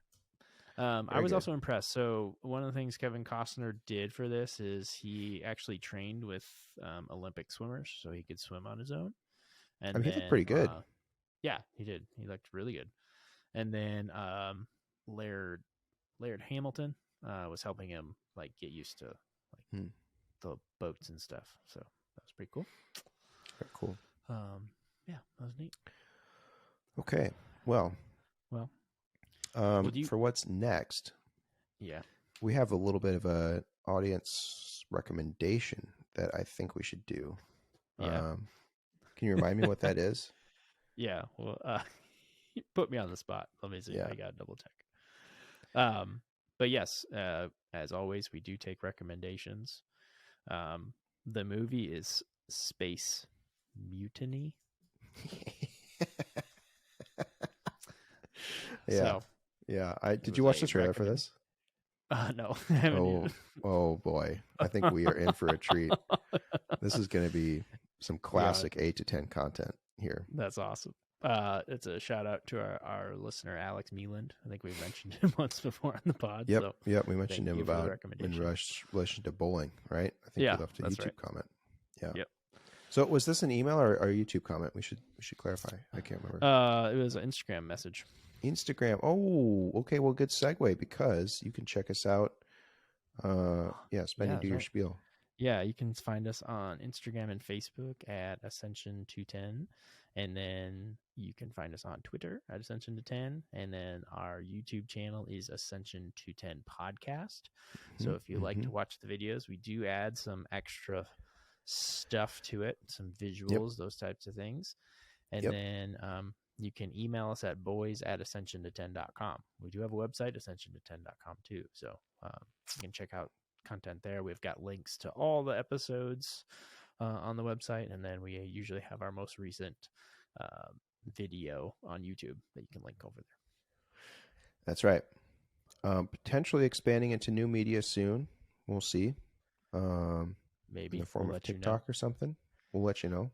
Speaker 2: I was also impressed. So one of the things Kevin Costner did for this is he actually trained with Olympic swimmers so he could swim on his own. And
Speaker 1: he looked pretty good.
Speaker 2: Yeah, he did. He looked really good. And then Laird Hamilton was helping him like get used to like the boats and stuff. So that was pretty cool.
Speaker 1: Very cool.
Speaker 2: Yeah, that was neat.
Speaker 1: Okay. Well.
Speaker 2: For
Speaker 1: what's next?
Speaker 2: Yeah.
Speaker 1: We have a little bit of a audience recommendation that I think we should do.
Speaker 2: Yeah.
Speaker 1: Can you remind me what that is?
Speaker 2: Yeah. Well, you put me on the spot. Let me see.
Speaker 1: Yeah.
Speaker 2: I got to double check. But yes, as always, we do take recommendations. The movie is Space Mutiny.
Speaker 1: Yeah.
Speaker 2: So,
Speaker 1: yeah. Did you watch the trailer for this?
Speaker 2: No. I haven't
Speaker 1: oh boy. I think we are in for a treat. This is going to be some classic 8 to 10 content here.
Speaker 2: That's awesome. It's a shout out to our listener, Alex Meeland. I think we've mentioned him once before on the pod.
Speaker 1: Yep.
Speaker 2: So
Speaker 1: yep. We mentioned him about in relation to bowling, right? I think he left a YouTube comment. Yeah.
Speaker 2: Yep.
Speaker 1: So was this an email or a YouTube comment? We should clarify. I can't remember.
Speaker 2: It was an Instagram message.
Speaker 1: Instagram. Oh, okay. Well, good segue because you can check us out. Spenny, do your spiel.
Speaker 2: Yeah, you can find us on Instagram and Facebook at Ascension210. And then you can find us on Twitter at Ascension210. And then our YouTube channel is Ascension210 Podcast. So if you like to watch the videos, we do add some extra stuff to it, some visuals, those types of things. And then you can email us at boys@ascension10.com. We do have a website, ascension10.com too. So you can check out content there. We've got links to all the episodes on the website. And then we usually have our most recent video on YouTube that you can link over there.
Speaker 1: That's right. Potentially expanding into new media soon. We'll see.
Speaker 2: Maybe
Speaker 1: in the form
Speaker 2: we'll
Speaker 1: of TikTok or something. We'll let you know.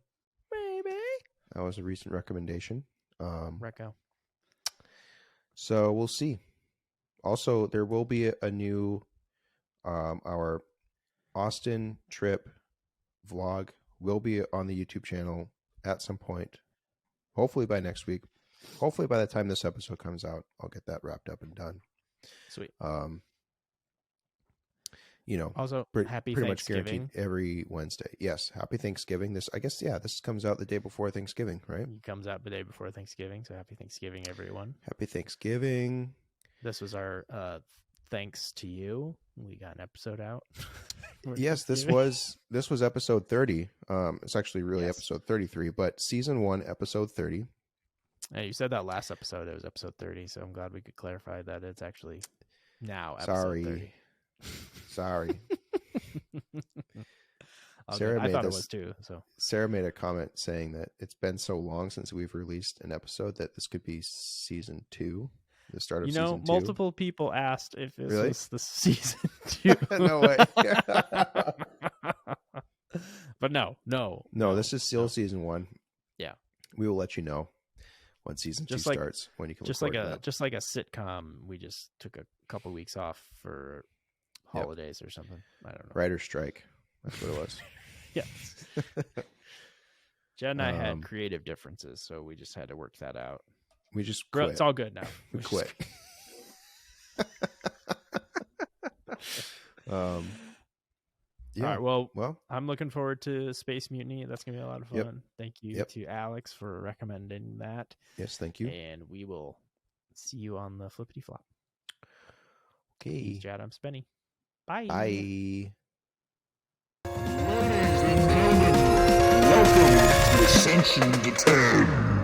Speaker 2: Maybe.
Speaker 1: That was a recent recommendation.
Speaker 2: Reco.
Speaker 1: So we'll see. Also, there will be a new our Austin trip vlog will be on the YouTube channel at some point. Hopefully by next week. Hopefully by the time this episode comes out, I'll get that wrapped up and done.
Speaker 2: Sweet.
Speaker 1: Also
Speaker 2: happy
Speaker 1: pretty
Speaker 2: Thanksgiving.
Speaker 1: much guaranteed every Wednesday. Yes, happy Thanksgiving. This comes out the day before Thanksgiving, right?
Speaker 2: It comes out the day before Thanksgiving, so happy Thanksgiving, everyone.
Speaker 1: Happy Thanksgiving.
Speaker 2: This was our thanks to you. We got an episode out.
Speaker 1: Yes, this was episode 30. It's actually really episode 33, but season 1, episode 30.
Speaker 2: Hey, you said that last episode. It was episode 30, so I'm glad we could clarify that it's actually now episode 30.
Speaker 1: Sorry.
Speaker 2: I thought it was too. So
Speaker 1: Sarah made a comment saying that it's been so long since we've released an episode that this could be season 2, the start of season 2.
Speaker 2: Multiple people asked if this was the season 2.
Speaker 1: No way.
Speaker 2: But no.
Speaker 1: This is still season 1.
Speaker 2: Yeah,
Speaker 1: we will let you know when season 2 starts. When you can
Speaker 2: just like a sitcom. We just took a couple weeks off for holidays or something. I don't know.
Speaker 1: Writer's strike. That's what it was.
Speaker 2: Yeah. Jen and I had creative differences, so we just had to work that out.
Speaker 1: We just quit.
Speaker 2: It's all good now.
Speaker 1: We quit.
Speaker 2: All right. Well, I'm looking forward to Space Mutiny. That's going to be a lot of fun.
Speaker 1: Yep.
Speaker 2: Thank you to Alex for recommending that.
Speaker 1: Yes, thank you.
Speaker 2: And we will see you on the flippity flop.
Speaker 1: Okay.
Speaker 2: He's Jad, I'm Spenny. Bye.
Speaker 1: Bye.
Speaker 3: Ladies and gentlemen, welcome to Ascension to 10.